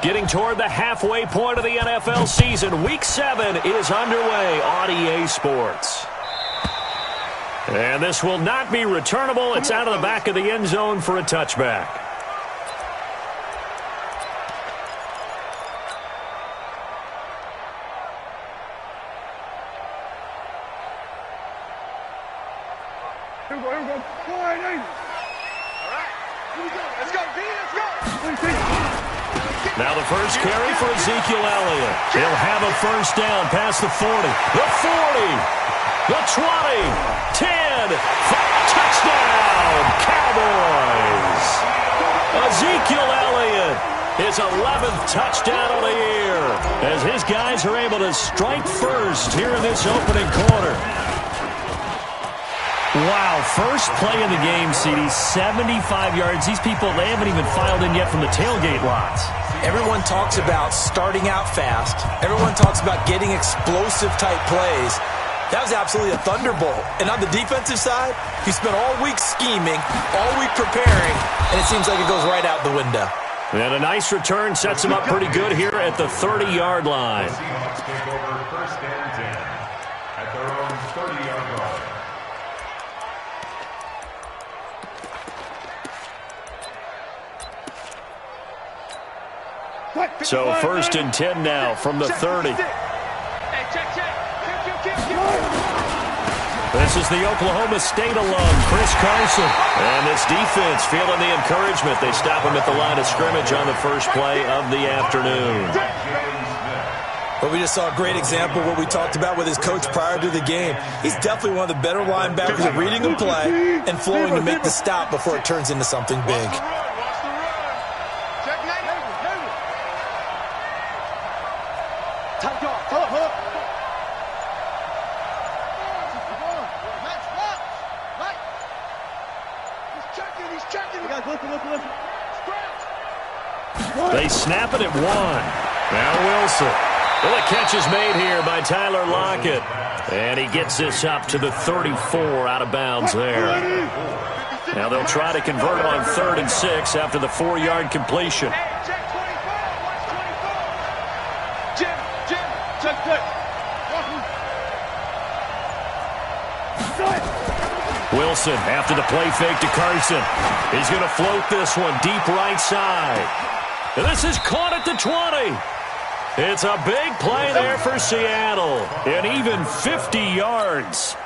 Getting toward the halfway point of the NFL season. Week 7 is underway on EA Sports. And this will not be returnable. It's out of the back of the end zone for a touchback. Here we go. All right. Here we go. Let's go, D. Let's go. Now the first carry for Ezekiel Elliott. He'll have a first down past the 40. The 40. The 20. 10. Touchdown, Cowboys. Ezekiel Elliott, his 11th touchdown of the year, as his guys are able to strike first here in this opening quarter. Wow, first play in the game, CD, 75 yards. These people, they haven't even filed in yet from the tailgate lots. Everyone talks about starting out fast. Everyone talks about getting explosive-type plays. That was absolutely a thunderbolt. And on the defensive side, he spent all week scheming, all week preparing, and it seems like it goes right out the window. And a nice return sets him up pretty good here at the 30-yard line. Seahawks take over first and 10 at their own 30-yard line. So first and 10 now from the 30. This is the Oklahoma State alum, Chris Carson. And this defense feeling the encouragement. They stop him at the line of scrimmage on the first play of the afternoon. But we just saw a great example of what we talked about with his coach prior to the game. He's definitely one of the better linebackers at reading a play and flowing to make the stop before it turns into something big. They snap it at 1. Now Wilson. Well, the catch is made here by Tyler Lockett. And he gets this up to the 34 out of bounds there. Now they'll try to convert on 3rd and 6 after the 4-yard completion. Wilson after the play fake to Carson. He's going to float this one deep right side. And this is caught at the 20. It's a big play there for Seattle. And even 50 yards.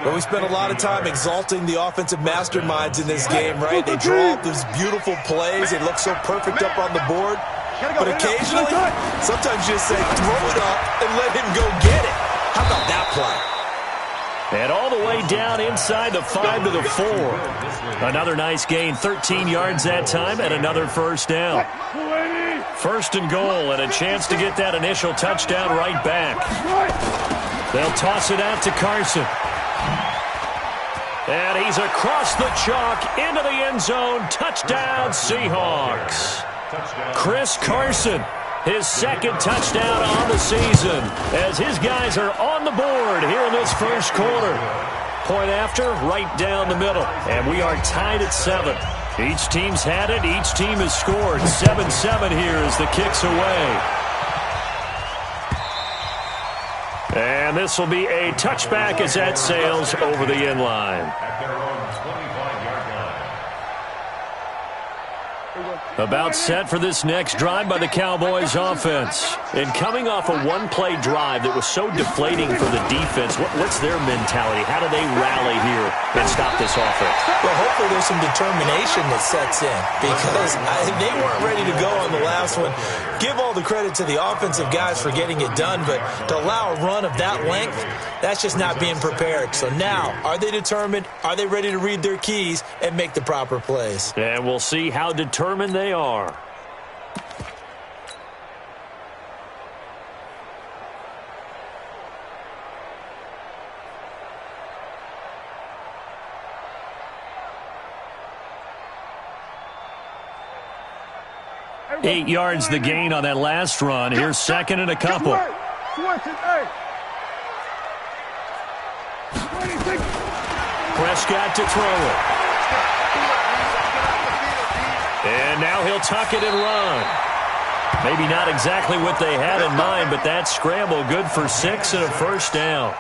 But we spent a lot of time exalting the offensive masterminds in this game, right? They draw up these beautiful plays. They look so perfect up on the board. But occasionally, sometimes you just say, throw it up and let him go get it. How about that play? And all the way down inside the 5 to the 4. Another nice gain, 13 yards that time, and another first down. First and goal, and a chance to get that initial touchdown right back. They'll toss it out to Carson. And he's across the chalk into the end zone. Touchdown, Seahawks. Chris Carson. His second touchdown on the season as his guys are on the board here in this first quarter. Point after, right down the middle. And we are tied at 7. Each team's had it. Each team has scored. 7-7 here as the kick's away. And this will be a touchback as that sails over the end line. About set for this next drive by the Cowboys offense. And coming off a one-play drive that was so deflating for the defense, what's their mentality? How do they rally here and stop this offense? Well, hopefully there's some determination that sets in because they weren't ready to go on the last one. Give all the credit to the offensive guys for getting it done, but to allow a run of that length, that's just not being prepared. So now, are they determined? Are they ready to read their keys and make the proper plays? And we'll see how determined they are. Eight yards the gain on that last run. Here's second and a couple. Prescott to throw it. And now he'll tuck it and run. Maybe not exactly what they had in mind, but that scramble good for 6 and a first down.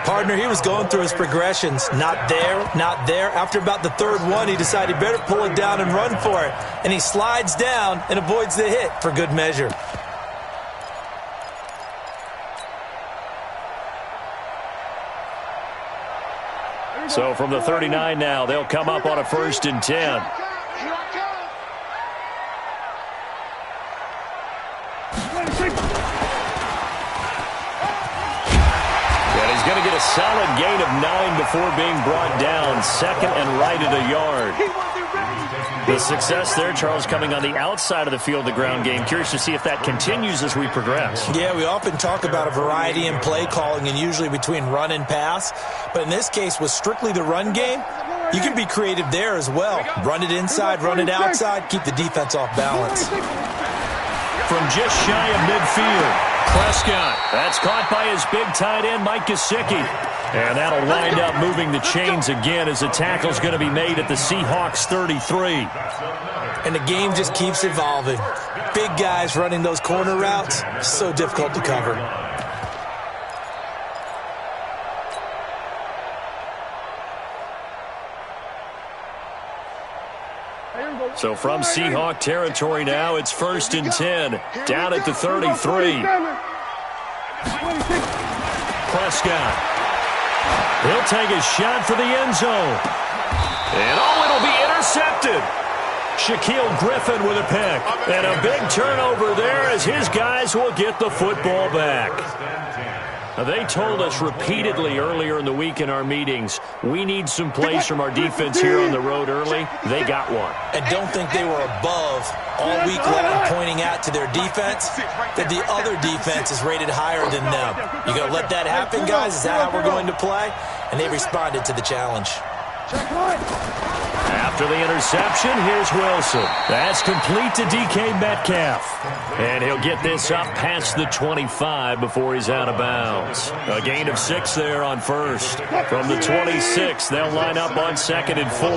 Partner, he was going through his progressions. Not there, not there. After about the third one, he decided he better pull it down and run for it. And he slides down and avoids the hit for good measure. So from the 39 now, they'll come up on a 1st and 10. Going to get a solid gain of 9 before being brought down. 2nd and right at a yard. The success there, Charles, coming on the outside of the field, the ground game. Curious to see if that continues as we progress. Yeah, we often talk about a variety in play calling and usually between run and pass. But in this case, with strictly the run game, you can be creative there as well. Run it inside, run it outside, keep the defense off balance. From just shy of midfield, Prescott. That's caught by his big tight end, Mike Gesicki. And that'll wind up moving the chains again as the tackle's going to be made at the Seahawks 33. And the game just keeps evolving. Big guys running those corner routes, so difficult to cover. So from Seahawk territory now, it's 1st and 10. Down at the 33. Prescott. He'll take a shot for the end zone. And it'll be intercepted. Shaquille Griffin with a pick. And a big turnover there as his guys will get the football back. Now, they told us repeatedly earlier in the week in our meetings, we need some plays from our defense here on the road early. They got one. And don't think they were above all week long pointing out to their defense that the other defense is rated higher than them. You going to let that happen, guys? Is that how we're going to play? And they responded to the challenge. After the interception, here's Wilson. That's complete to DK Metcalf. And he'll get this up past the 25 before he's out of bounds. A gain of 6 there on 1st. From the 26, they'll line up on 2nd and 4.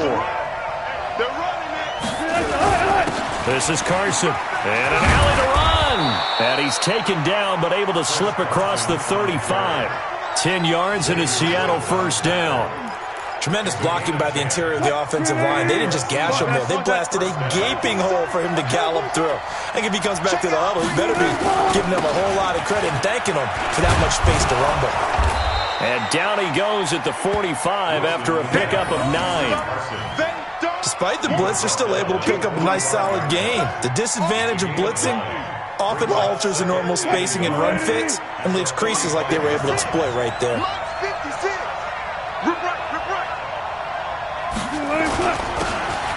This is Carson. And an alley to run. And he's taken down but able to slip across the 35. 10 yards and a Seattle first down. Tremendous blocking by the interior of the offensive line. They didn't just gash him there. They blasted a gaping hole for him to gallop through. I think if he comes back to the huddle, he better be giving them a whole lot of credit and thanking them for that much space to rumble. And down he goes at the 45 after a pickup of 9. Despite the blitz, they're still able to pick up a nice solid gain. The disadvantage of blitzing often alters the normal spacing and run fits and leaves creases like they were able to exploit right there.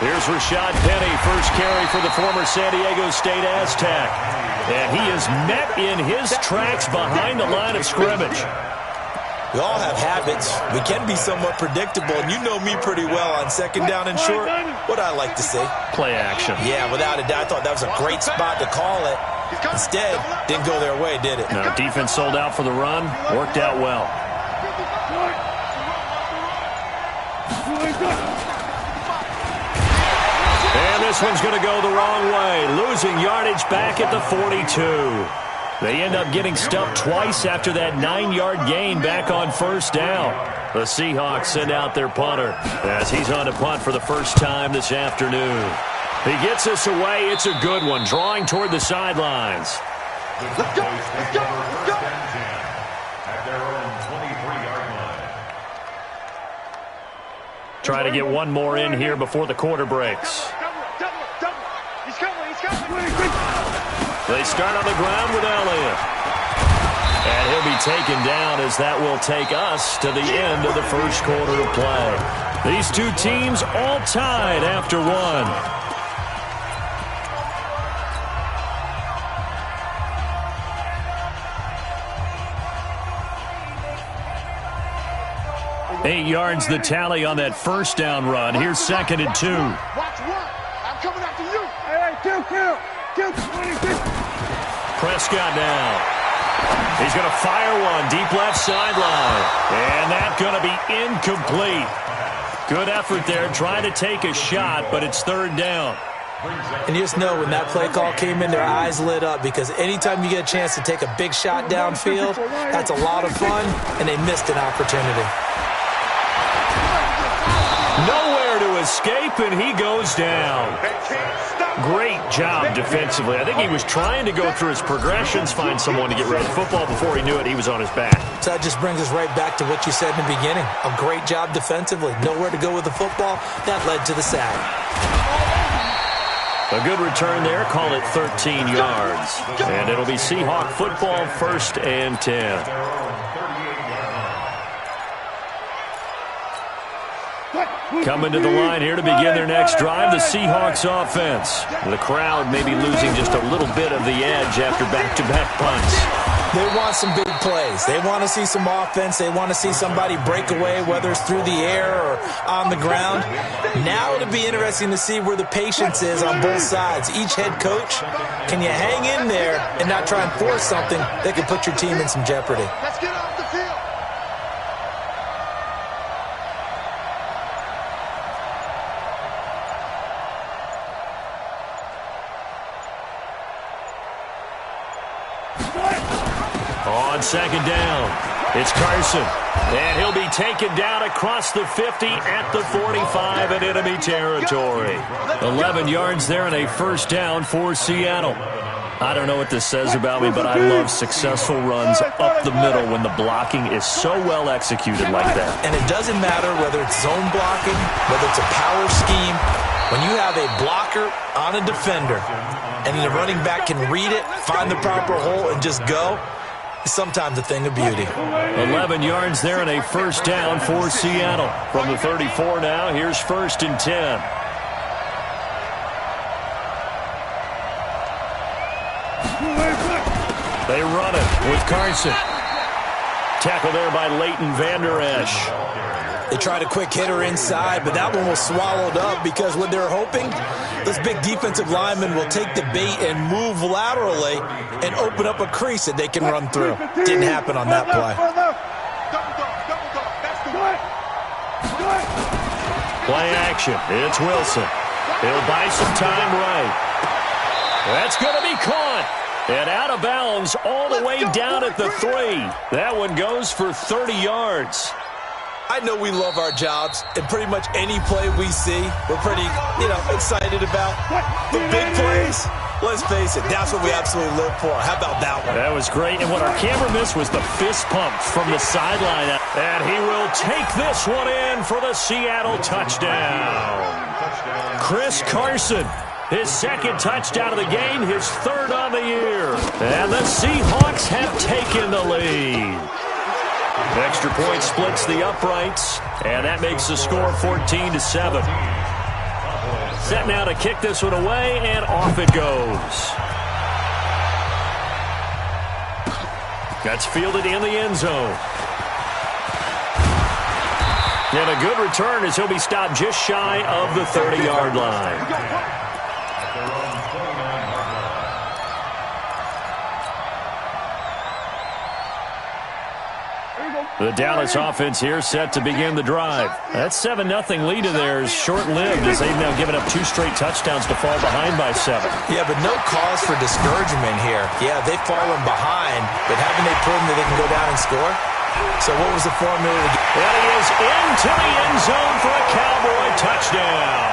Here's Rashad Penny, first carry for the former San Diego State Aztec. And he is met in his tracks behind the line of scrimmage. We all have habits. We can be somewhat predictable, and you know me pretty well on 2nd down and short. What I like to see. Play action. Yeah, without a doubt. I thought that was a great spot to call it. Instead, didn't go their way, did it? No, defense sold out for the run. Worked out well. And this one's going to go the wrong way. Losing yardage back at the 42. They end up getting stuffed twice after that 9-yard gain back on 1st down. The Seahawks send out their punter as he's on to punt for the first time this afternoon. He gets us away. It's a good one, drawing toward the sidelines. Let's go, let's go, let's go. At their own 23-yard line. Try to get one more in here before the quarter breaks. He's coming, he's coming. They start on the ground with Elliott. And he'll be taken down as that will take us to the end of the first quarter of play. These two teams all tied after one. Eight yards the tally on that first down run. Here's 2nd and 2. Watch work. I'm coming after you. Hey, kill. Prescott now. He's going to fire one deep left sideline. And that's going to be incomplete. Good effort there trying to take a shot, but it's 3rd down. And you just know when that play call came in, their eyes lit up, because anytime you get a chance to take a big shot downfield, that's a lot of fun, and they missed an opportunity. Nowhere to escape, and he goes down. Great job defensively. I think he was trying to go through his progressions, find someone to get rid of the football. Before he knew it, he was on his back. So that just brings us right back to what you said in the beginning. A great job defensively. Nowhere to go with the football. That led to the sack. A good return there. Call it 13 yards. And it'll be Seahawk football, 1st and 10. Coming to the line here to begin their next drive, the Seahawks offense. The crowd may be losing just a little bit of the edge after back-to-back punts. They want some big plays. They want to see some offense. They want to see somebody break away, whether it's through the air or on the ground. Now it'll be interesting to see where the patience is on both sides. Each head coach, can you hang in there and not try and force something that could put your team in some jeopardy? Let's get off the field. On 2nd down, it's Carson. And he'll be taken down across the 50 at the 45 in enemy territory. 11 yards there and a 1st down for Seattle. I don't know what this says about me, but I love successful runs up the middle when the blocking is so well executed like that. And it doesn't matter whether it's zone blocking, whether it's a power scheme. When you have a blocker on a defender and the running back can read it, find the proper hole, and just go, it's sometimes a thing of beauty. 11 yards there and a 1st down for Seattle. From the 34 now, here's 1st and 10. They run it with Carson. Tackle there by Leighton Vander Esch. They tried a quick hitter inside, but that one was swallowed up because what they're hoping, this big defensive lineman will take the bait and move laterally and open up a crease that they can run through. Didn't happen on that play. Play action. It's Wilson. He'll buy some time right. That's going to be caught. And out of bounds all the way down at the 3. That one goes for 30 yards. I know we love our jobs, and pretty much any play we see, we're pretty, excited about. The big plays, let's face it, that's what we absolutely live for. How about that one? That was great, and what our camera missed was the fist pump from the sideline. And he will take this one in for the Seattle touchdown. Chris Carson, his 2nd touchdown of the game, his 3rd on the year. And the Seahawks have taken the lead. Extra point splits the uprights, and that makes the score 14-7. Set now to kick this one away, and off it goes. That's fielded in the end zone. And a good return as he'll be stopped just shy of the 30-yard line. The Dallas offense here set to begin the drive. That 7-0 lead of theirs short-lived as they've now given up 2 straight touchdowns to fall behind by 7. Yeah, but no cause for discouragement here. Yeah, they've fallen behind, but haven't they proven that they can go down and score? So what was the formula? And he is into the end zone for a Cowboy touchdown.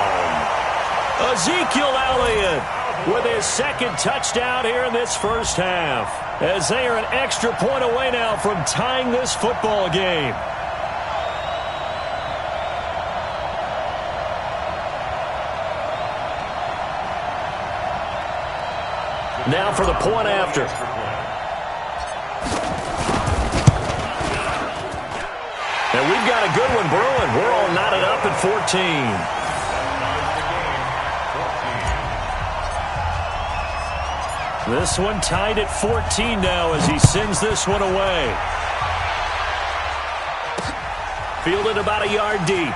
Ezekiel Elliott with his 2nd touchdown here in this 1st half, as they are an extra point away now from tying this football game. Now for the point after. And we've got a good one brewing. We're all knotted up at 14. This one tied at 14 now as he sends this one away. Fielded about a yard deep.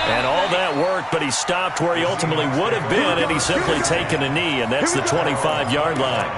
And all that worked, but he stopped where he ultimately would have been, and he's simply taken a knee, and that's the 25-yard line.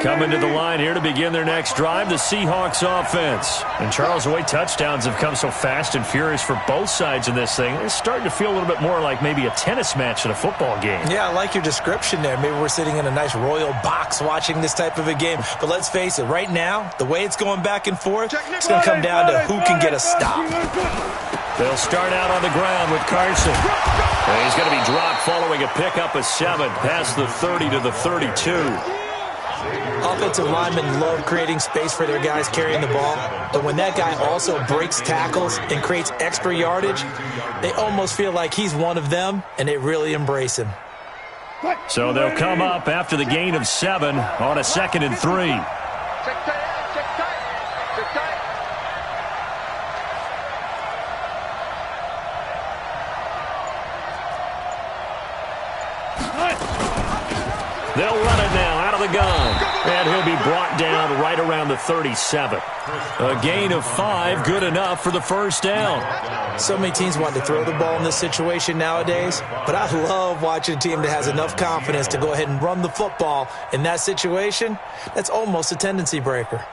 Coming to the line here to begin their next drive, the Seahawks offense. And Charles, the way touchdowns have come so fast and furious for both sides in this thing, it's starting to feel a little bit more like maybe a tennis match in a football game. Yeah, I like your description there. Maybe we're sitting in a nice royal box watching this type of a game. But let's face it, right now, the way it's going back and forth, it's going to come down to who can get a stop. They'll start out on the ground with Carson. And he's going to be dropped following a pickup of 7 past the 30 to the 32. Offensive linemen love creating space for their guys carrying the ball, but when that guy also breaks tackles and creates extra yardage, they almost feel like he's one of them, and they really embrace him. So they'll come up after the gain of 7 on a 2nd and 3. They'll run it now out of the gun. And he'll be brought down right around the 37. A gain of 5, good enough for the first down. So many teams want to throw the ball in this situation nowadays, but I love watching a team that has enough confidence to go ahead and run the football in that situation. That's almost a tendency breaker.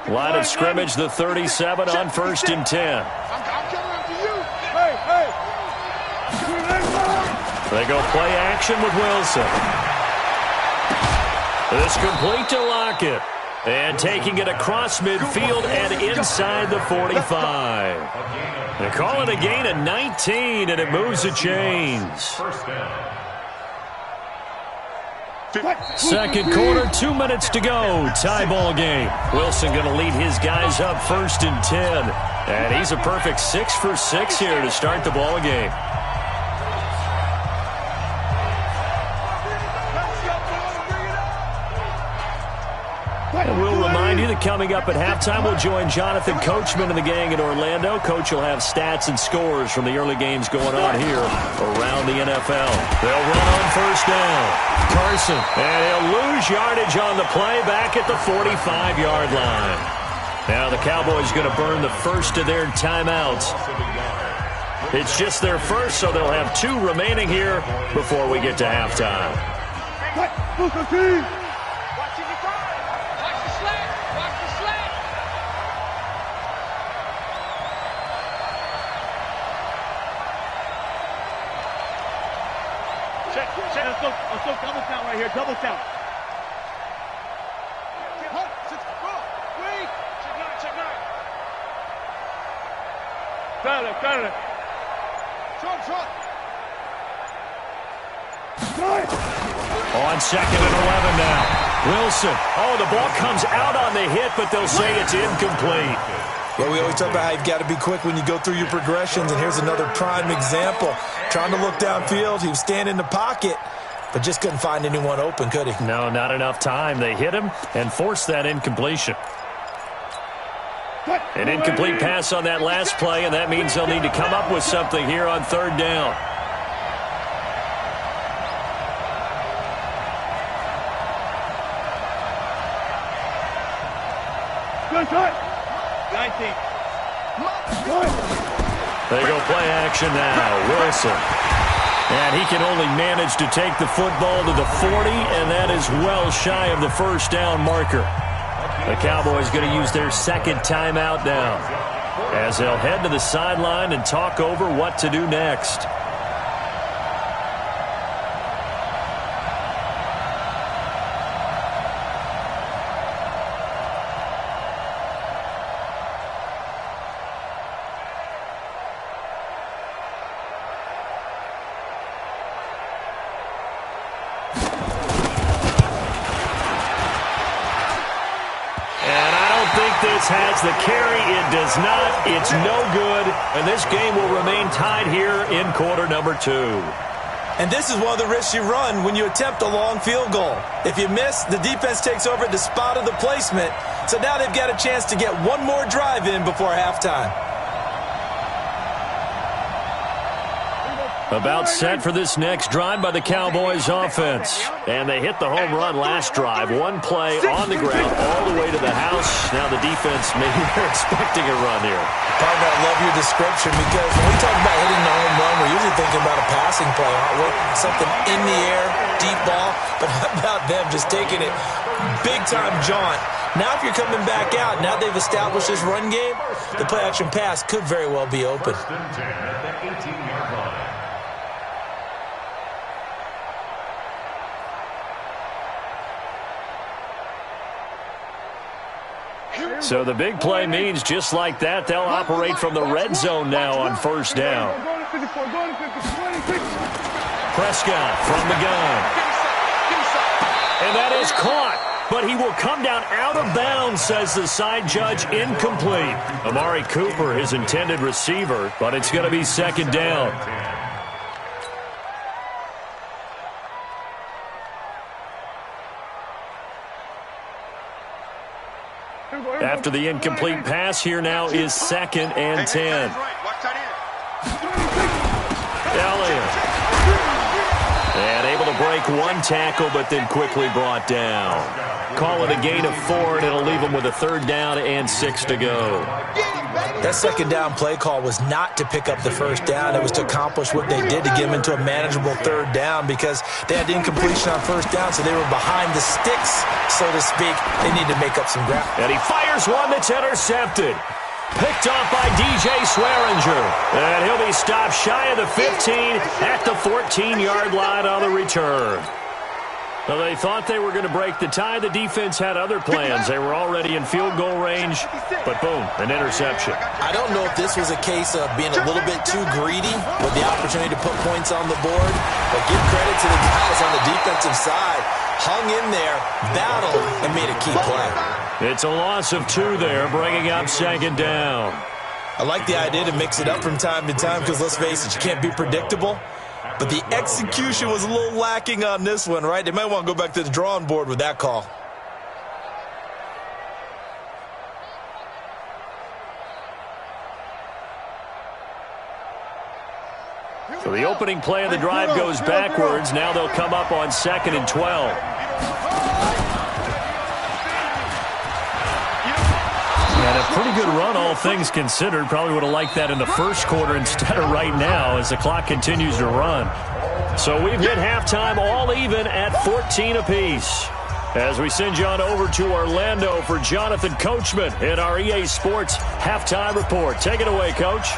Line of scrimmage, the 37 on 1st and 10. I'm coming up to you. Hey. They go play action with Wilson. This complete to Lockett. And taking it across midfield and inside the 45. They call it a gain of 19, and it moves the chains. Second quarter, 2 minutes to go. Tie ball game. Wilson going to lead his guys up 1st and 10. And he's a perfect 6 for 6 here to start the ball game. And we'll remind you that coming up at halftime, we'll join Jonathan Coachman and the gang in Orlando. Coach will have stats and scores from the early games going on here around the NFL. They'll run on 1st down. Carson, and he'll lose yardage on the play back at the 45-yard line. Now the Cowboys going to burn the first of their timeouts. It's just their first, so they'll have 2 remaining here before we get to halftime. Let's go double count right here. Double count. Got it. Short. On 2nd and 11 now. Wilson. Oh, the ball comes out on the hit, but they'll say it's incomplete. Well, we always talk about how you've got to be quick when you go through your progressions, and here's another prime example. Trying to look downfield, he was standing in the pocket, but just couldn't find anyone open, could he? No, not enough time. They hit him and forced that incompletion. An incomplete pass on that last play, and that means they'll need to come up with something here on 3rd down. Good cut. 19. They go play action now. Wilson. And he can only manage to take the football to the 40, and that is well shy of the 1st down marker. The Cowboys going to use their 2nd timeout now, as they'll head to the sideline and talk over what to do next. This has the carry. It does not. It's no good. And this game will remain tied here in quarter number 2. And this is one of the risks you run when you attempt a long field goal. If you miss, the defense takes over at the spot of the placement. So now they've got a chance to get one more drive in before halftime. About set for this next drive by the Cowboys offense. And they hit the home run last drive. One play on the ground all the way to the house. Now the defense, maybe they're expecting a run here. Partner, I love your description because when we talk about hitting the home run, we're usually thinking about a passing play, aren't we? Something in the air, deep ball. But how about them just taking it big-time jaunt? Now if you're coming back out, now they've established this run game, the play-action pass could very well be open. First and 10 at the 18-yard line. So the big play means just like that, they'll operate from the red zone now on first down. Prescott from the gun. And that is caught. But he will come down out of bounds, says the side judge, incomplete. Amari Cooper, his intended receiver, but it's going to be second down. After the incomplete pass, here now is second and 10. Elliott. And able to break one tackle, but then quickly brought down. Call it a gain of 4, and it'll leave them with a third down and 6 to go. That second down play call was not to pick up the first down. It was to accomplish what they did to get them into a manageable third down because they had incompletion on first down, so they were behind the sticks, so to speak. They need to make up some ground. And he fires one that's intercepted. Picked off by DJ Swearinger. And he'll be stopped shy of the 15 at the 14-yard line on the return. Well, they thought they were going to break the tie. The defense had other plans. They were already in field goal range, but boom, an interception. I don't know if this was a case of being a little bit too greedy with the opportunity to put points on the board, but give credit to the guys on the defensive side. Hung in there, battled, and made a key play. It's a loss of 2 there, bringing up second down. I like the idea to mix it up from time to time because, let's face it, you can't be predictable. But the execution was a little lacking on this one, right? They might want to go back to the drawing board with that call. So the opening play of the drive goes backwards. Now they'll come up on 2nd and 12. And a pretty good run, all things considered. Probably would have liked that in the first quarter instead of right now as the clock continues to run. So we've hit halftime all even at 14 apiece. As we send you on over to Orlando for Jonathan Coachman in our EA Sports halftime report. Take it away, Coach.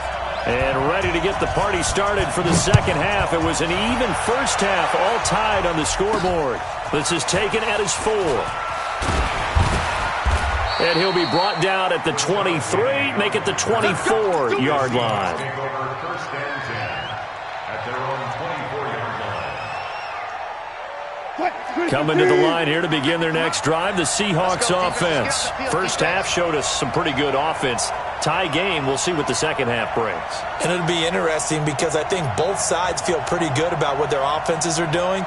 And ready to get the party started for the second half. It was an even first half, all tied on the scoreboard. This is taken at his 4. And he'll be brought down at the 23, make it the 24-yard line. First and 10 at their own 24-yard line. Coming to the line here to begin their next drive, the Seahawks offense. First half showed us some pretty good offense. Tie game, we'll see what the second half brings. And it'll be interesting because I think both sides feel pretty good about what their offenses are doing.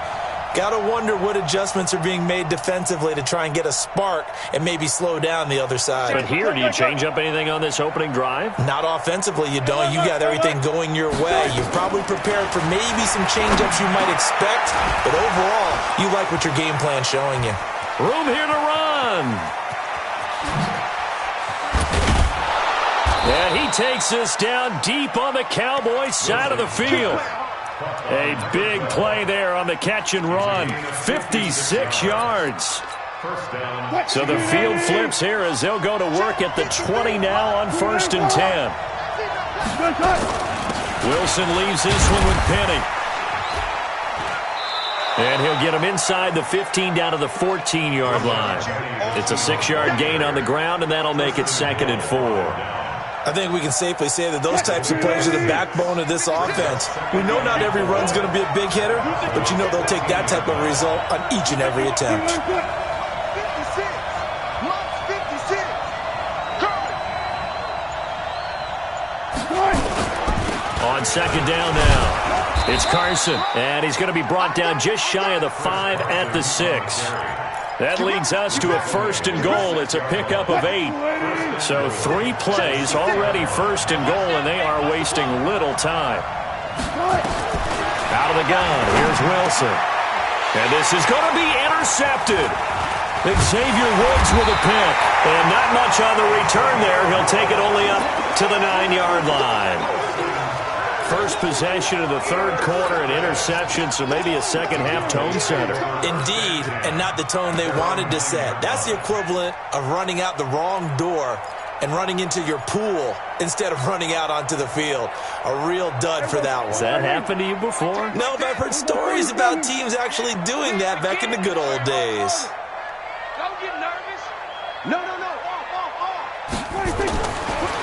Got to wonder what adjustments are being made defensively to try and get a spark and maybe slow down the other side. But here, do you change up anything on this opening drive? Not offensively, you don't. You got everything going your way. You've probably prepared for maybe some change-ups you might expect, but overall, you like what your game plan's showing you. Room here to run. And he takes us down deep on the Cowboys side of the field. A big play there on the catch and run. 56 yards. So the field flips here as they'll go to work at the 20 now on 1st and 10. Wilson leaves this one with Penny. And he'll get him inside the 15 down to the 14-yard line. It's a 6-yard gain on the ground, and that'll make it 2nd and 4. I think we can safely say that those types of plays are the backbone of this offense. We know not every run's going to be a big hitter, but you know they'll take that type of result on each and every attempt. 56. On second down now, it's Carson, and he's going to be brought down just shy of the 5 at the 6. That leads us to a 1st and goal. It's a pickup of 8. So 3 plays already 1st and goal, and they are wasting little time. Out of the gun, here's Wilson. And this is going to be intercepted. Xavier Woods with a pick. And not much on the return there. He'll take it only up to the 9-yard line. First possession of the third quarter, an interception, so maybe a second-half tone setter. Indeed, and not the tone they wanted to set. That's the equivalent of running out the wrong door and running into your pool instead of running out onto the field. A real dud for that one. Has that happened to you before? No, but I've heard stories about teams actually doing that back in the good old days. Don't get nervous. No. Off.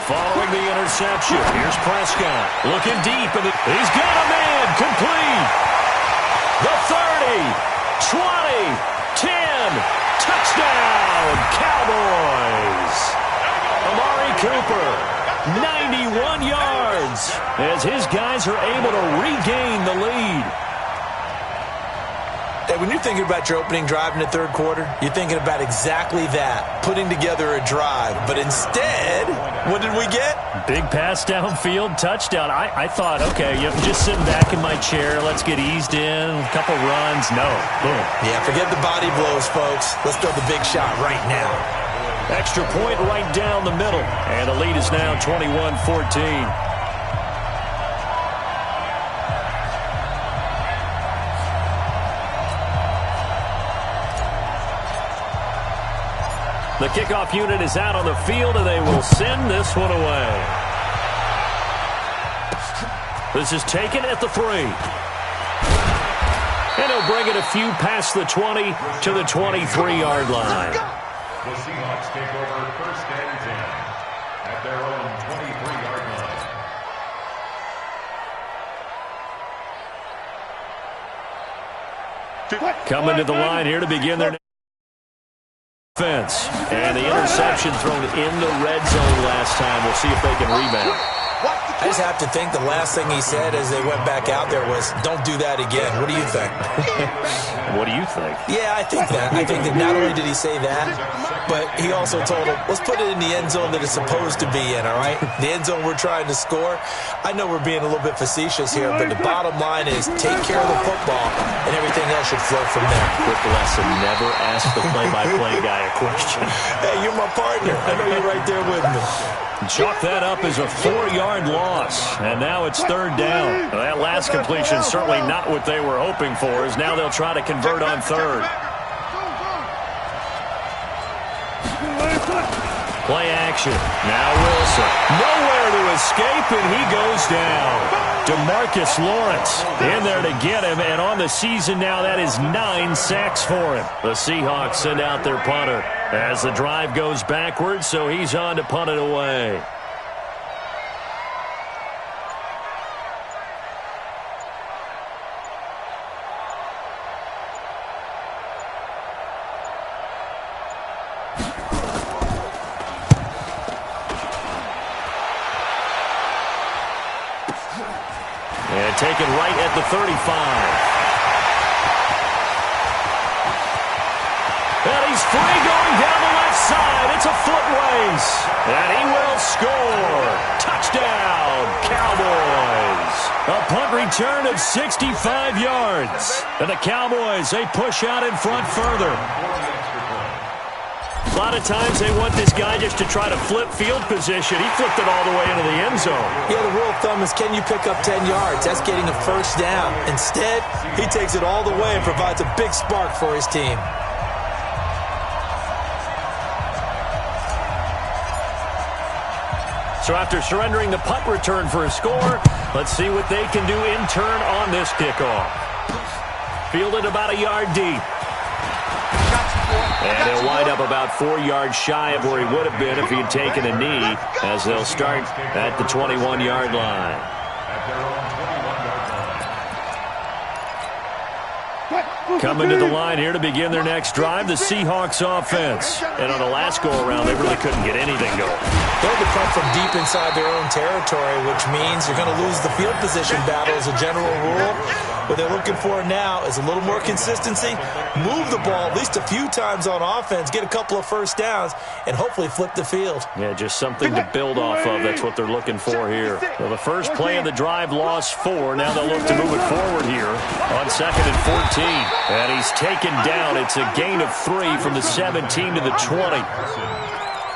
Following the interception, here's Prescott. Looking deep, and he's got a man. Complete. The 30, 20, 10. Touchdown, Cowboys. Amari Cooper, 91 yards, as his guys are able to regain the lead. Hey, when you're thinking about your opening drive in the third quarter, you're thinking about exactly that, putting together a drive. But instead, what did we get? Big pass downfield, touchdown. I thought, okay, I'm just sitting back in my chair. Let's get eased in, a couple runs. No, boom. Yeah, forget the body blows, folks. Let's throw the big shot right now. Extra point right down the middle. And the lead is now 21-14. The kickoff unit is out on the field, and they will send this one away. This is taken at the 3. And he'll bring it a few past the 20 to the 23-yard line. The Seahawks take over first and 10 at their own 23-yard line. Coming to the line here to begin their offense. And the interception thrown in the red zone last time. We'll see if they can rebound. I just have to think the last thing he said as they went back out there was, don't do that again. What do you think? What do you think? Yeah, I think that. I think that not only did he say that, but he also told him, let's put it in the end zone that it's supposed to be in, all right? The end zone we're trying to score. I know we're being a little bit facetious here, but the bottom line is take care of the football, and everything else should flow from there. Quick lesson, never ask the play-by-play guy a question. Hey, you're my partner. I know you're right there with me. Chalk that up as a 4-yard loss, and now it's third down. That last completion certainly not what they were hoping for, as now they'll try to convert on third. Play action. Now Wilson. Nowhere to escape, and he goes down. DeMarcus Lawrence in there to get him, and on the season now, that is 9 sacks for him. The Seahawks send out their punter as the drive goes backwards, so he's on to punt it away. And taken right at the 35. And he's free going down the left side. It's a foot race. And he will score. Touchdown, Cowboys. A punt return of 65 yards. And the Cowboys, they push out in front further. A lot of times they want this guy just to try to flip field position. He flipped it all the way into the end zone. Yeah, the rule of thumb is, can you pick up 10 yards? That's getting a first down. Instead, he takes it all the way and provides a big spark for his team. So after surrendering the punt return for a score, let's see what they can do in turn on this kickoff. Fielded about a yard deep. And he'll wind up about 4 yards shy of where he would have been if he had taken a knee, as they'll start at the 21-yard line. Coming to the line here to begin their next drive, the Seahawks offense. And on the last go-around, they really couldn't get anything going. They had to come from deep inside their own territory, which means you're going to lose the field position battle as a general rule. What they're looking for now is a little more consistency, move the ball at least a few times on offense, get a couple of first downs, and hopefully flip the field. Yeah, just something to build off of. That's what they're looking for here. Well, the first play of the drive lost 4. Now they'll look to move it forward here on 2nd and 14. And he's taken down. It's a gain of 3 from the 17 to the 20.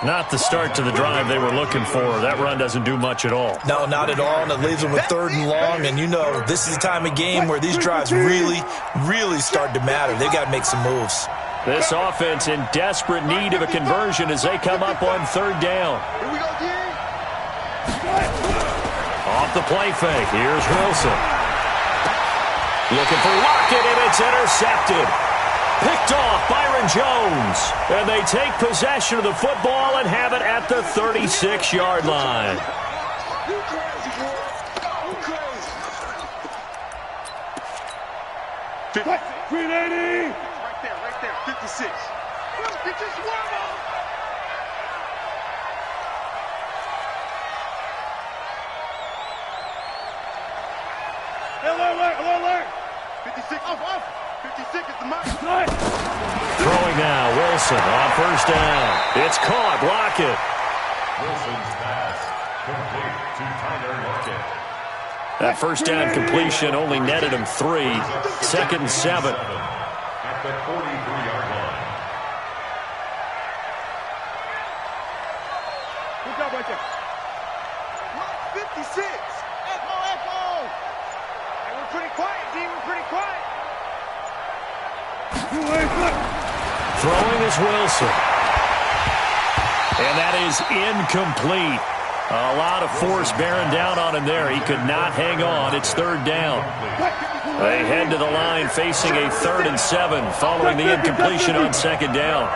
Not the start to the drive they were looking for. That run doesn't do much at all. No, not at all, and it leaves them with 3rd and long. And you know, this is the time of game where these drives really, really start to matter. They've got to make some moves. This offense in desperate need of a conversion as they come up on 3rd down. Off the play fake. Here's Wilson. Looking for Lockett, and it's intercepted. Picked off Byron Jones. And they take possession of the football and have it at the 36-yard line. You crazy, boy. You crazy. 380. Right there. 56. Get your swarm on. Alert. 56. Off. 56 is the mark. Throwing now, Wilson on 1st down. It's caught. Lockett. Wilson's pass complete to Tyler Lockett. That 1st down completion only netted him 3. 2nd and 7. At the 43-yard line. Good job right there. 56. Echo. Hey, we're pretty quiet, D. We're pretty quiet. Throwing is Wilson. And that is incomplete. A lot of force bearing down on him there. He could not hang on. It's 3rd down. They head to the line facing a 3rd and 7 following the incompletion on 2nd down.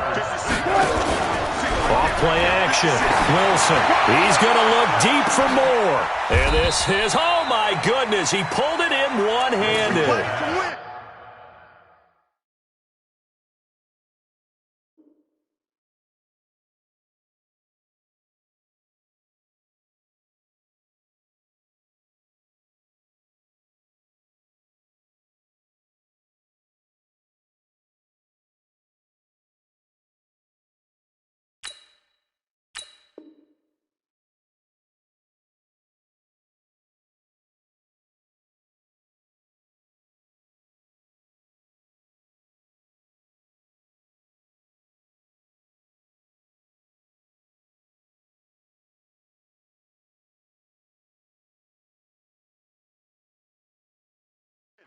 Off play action. Wilson. He's going to look deep for more. And this is, oh my goodness, he pulled it in one-handed.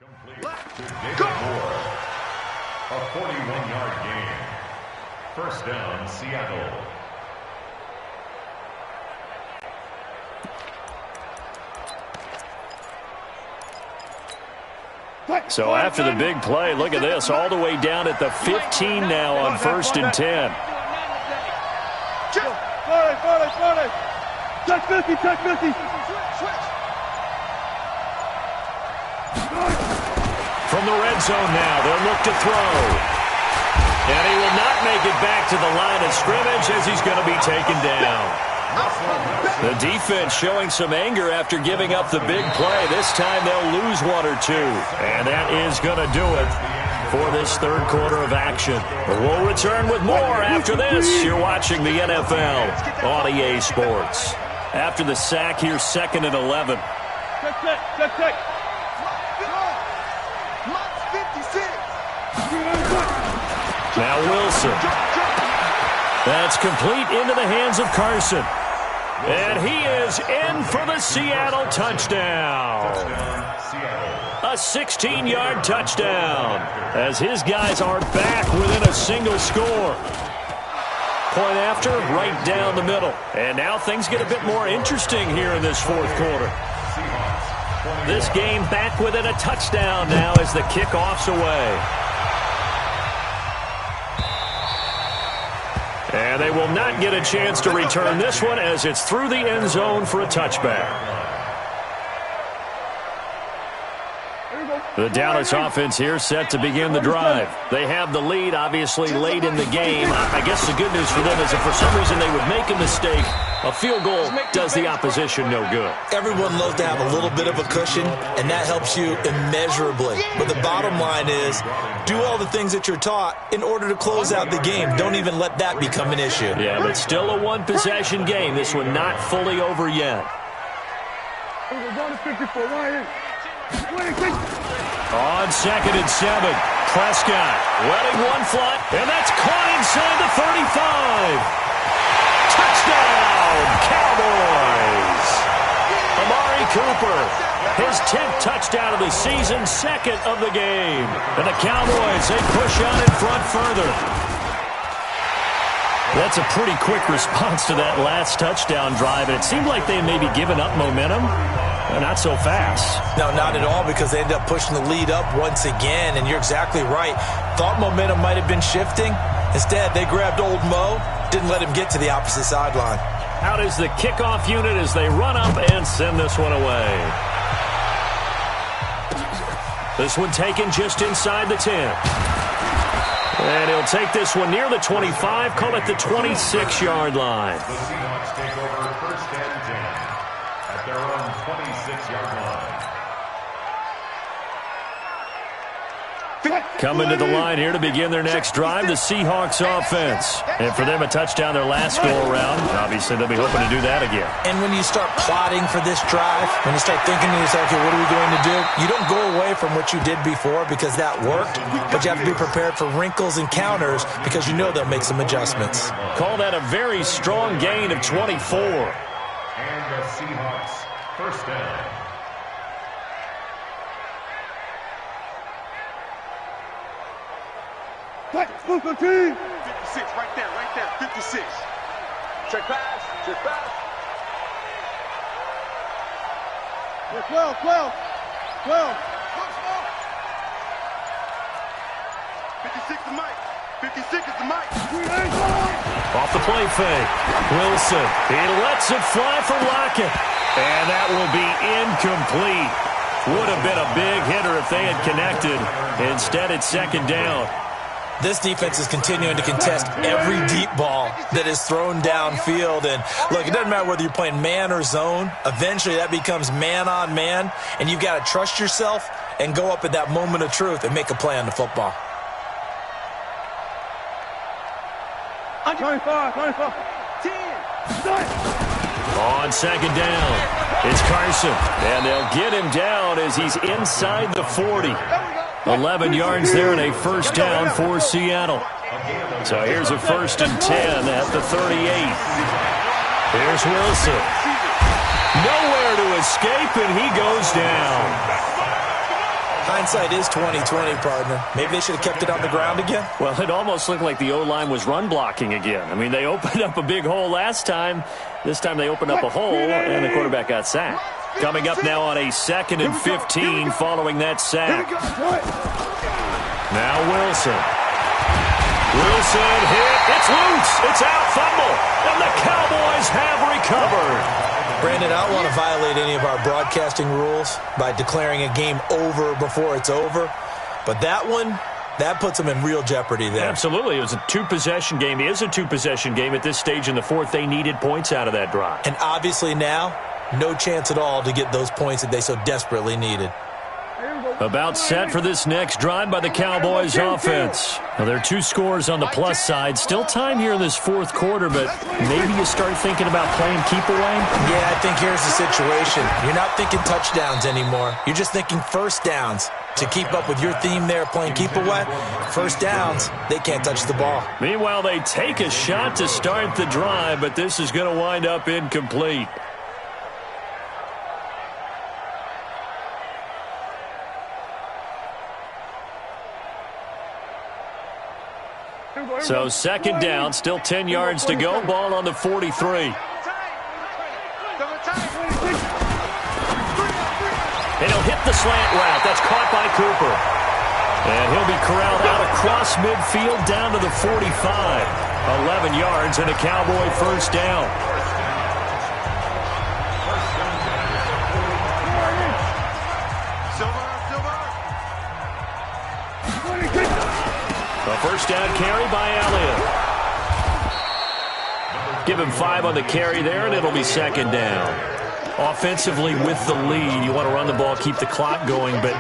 Complete to David Moore. A 41-yard gain. 1st down, Seattle. So after the big play, look at this, all the way down at the 15 now on 1st and 10. Check 50. From the red zone now, they'll look to throw. And he will not make it back to the line of scrimmage as he's going to be taken down. The defense showing some anger after giving up the big play. This time they'll lose 1 or 2. And that is going to do it for this 3rd quarter of action. We'll return with more after this. You're watching the NFL on EA Sports. After the sack, here's 2nd and 11. Check. Now Wilson. That's complete into the hands of Carson. And he is in for the Seattle touchdown. A 16-yard touchdown as his guys are back within a single score. Point after, right down the middle. And now things get a bit more interesting here in this 4th quarter. This game back within a touchdown now as the kickoff's away. And they will not get a chance to return this one as it's through the end zone for a touchback. The Dallas offense here set to begin the drive. They have the lead, obviously, late in the game. I guess the good news for them is if for some reason they would make a mistake, a field goal does the opposition no good. Everyone loves to have a little bit of a cushion, and that helps you immeasurably. But the bottom line is, do all the things that you're taught in order to close out the game. Don't even let that become an issue. Yeah, but still a one-possession game. This one not fully over yet. On 2nd and 7, Prescott letting one fly, and that's caught inside the 35. Touchdown, Cowboys! Amari Cooper, his 10th touchdown of the season, 2nd of the game. And the Cowboys, they push on in front further. That's a pretty quick response to that last touchdown drive, and it seemed like they may be giving up momentum. Not so fast. No, not at all, because they ended up pushing the lead up once again, and you're exactly right. Thought momentum might have been shifting. Instead, they grabbed old Mo, didn't let him get to the opposite sideline. Out is the kickoff unit as they run up and send this one away. This one taken just inside the 10. And he'll take this one near the 25, call it the 26-yard line. The Seahawks take over 1st and 10 at their own 26-yard line. Coming to the line here to begin their next drive, the Seahawks offense. And for them, a touchdown their last go-around. Obviously, they'll be hoping to do that again. And when you start plotting for this drive, when you start thinking to yourself, okay, what are we going to do? You don't go away from what you did before because that worked, but you have to be prepared for wrinkles and counters because you know they'll make some adjustments. Call that a very strong gain of 24. And the Seahawks, 1st down. What? 56, right there, 56. Check pass, check pass. 12. 56 the mic. 56 is the mic. Off the play fake. Wilson, he lets it fly for Lockett. And that will be incomplete. Would have been a big hitter if they had connected. Instead, it's 2nd down. This defense is continuing to contest every deep ball that is thrown downfield. And, look, it doesn't matter whether you're playing man or zone. Eventually, that becomes man-on-man, and you've got to trust yourself and go up at that moment of truth and make a play on the football. 25, 10. On 2nd down, it's Carson. And they'll get him down as he's inside the 40. 11 yards there and a 1st down for Seattle. So here's a 1st and 10 at the 38. Here's Wilson. Nowhere to escape, and he goes down. Hindsight is 20/20, partner. Maybe they should have kept it on the ground again. Well, it almost looked like the O-line was run blocking again. I mean, they opened up a big hole last time. This time they opened up a hole, and the quarterback got sacked. Coming up now on a 2nd and 15 following that sack. Now Wilson. Wilson hit. It's loose. It's out. Fumble. And the Cowboys have recovered. Brandon, I don't want to violate any of our broadcasting rules by declaring a game over before it's over. But that one, that puts them in real jeopardy there. Absolutely. It was a two-possession game. It is a two-possession game at this stage in the 4th. They needed points out of that drive. And obviously now, no chance at all to get those points that they so desperately needed. About set for this next drive by the Cowboys offense. Now, there are 2 scores on the plus side. Still time here in this 4th quarter, but maybe you start thinking about playing keep away? Yeah, I think here's the situation. You're not thinking touchdowns anymore. You're just thinking 1st downs. To keep up with your theme there, playing keep away, 1st downs, they can't touch the ball. Meanwhile, they take a shot to start the drive, but this is going to wind up incomplete. So 2nd down, still 10 yards to go. Ball on the 43. And he'll hit the slant route. That's caught by Cooper. And he'll be corralled out across midfield down to the 45. 11 yards and a Cowboy 1st down. first down carry by Elliott. Give him 5 on the carry there, and it'll be second down. Offensively with the lead, you want to run the ball, keep the clock going, but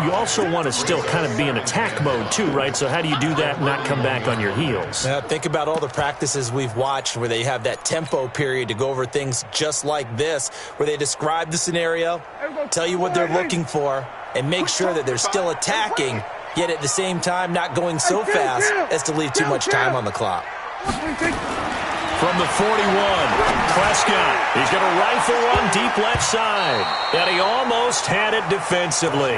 you also want to still kind of be in attack mode too, right? So how do you do that and not come back on your heels? Think about all the practices we've watched where they have that tempo period to go over things just like this, where they describe the scenario, tell you what they're looking for, and make sure that they're still attacking, yet at the same time not going so fast as to leave too much time on the clock. From the 41, Prescott. He's going to rifle one deep left side. And he almost had it defensively.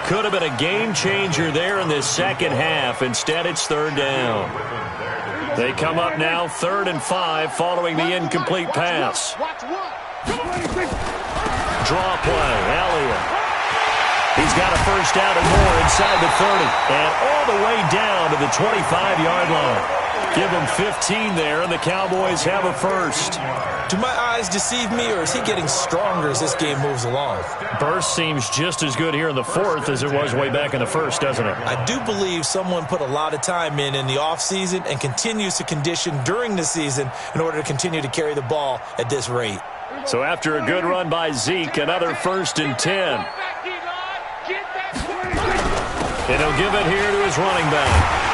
Could have been a game changer there in this second half. Instead, it's third down. They come up now 3rd and 5 following the incomplete pass. Draw play, Elliott. He's got a first down and more inside the 30. And all the way down to the 25-yard line. Give him 15 there, and the Cowboys have a first. Do my eyes deceive me, or is he getting stronger as this game moves along? Burst seems just as good here in the 4th as it was way back in the 1st, doesn't it? I do believe someone put a lot of time in the offseason and continues to condition during the season in order to continue to carry the ball at this rate. So after a good run by Zeke, another 1st and 10. And he'll give it here to his running back.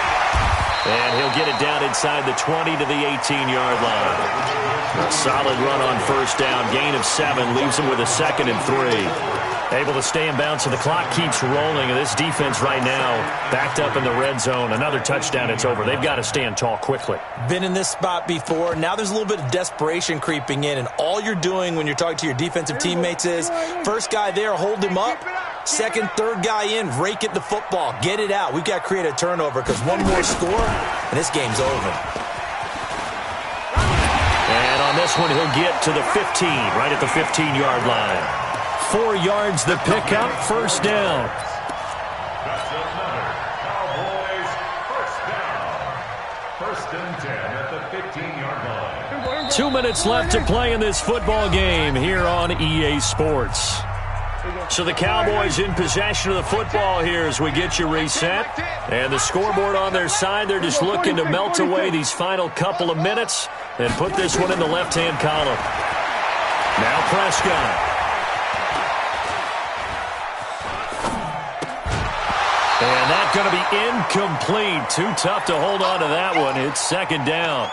And he'll get it down inside the 20 to the 18-yard line. A solid run on first down. Gain of 7 leaves him with a 2nd and 3. Able to stay in bounds, and the clock keeps rolling. And this defense right now backed up in the red zone. Another touchdown, it's over. They've got to stand tall quickly. Been in this spot before. Now there's a little bit of desperation creeping in. And all you're doing when you're talking to your defensive teammates is, first guy there, hold him up. Second, third guy in, rake at the football. Get it out. We've got to create a turnover because one more score, and this game's over. And on this one, he'll get to the 15, right at the 15-yard line. 4 yards the pickup, first down. That's another Cowboys first down. 1st and 10 at the 15-yard line. 2 minutes left to play in this football game here on EA Sports. So the Cowboys in possession of the football here as we get you reset. And the scoreboard on their side, they're just looking to melt away these final couple of minutes and put this one in the left-hand column. Now Prescott. And that's going to be incomplete. Too tough to hold on to that one. It's second down.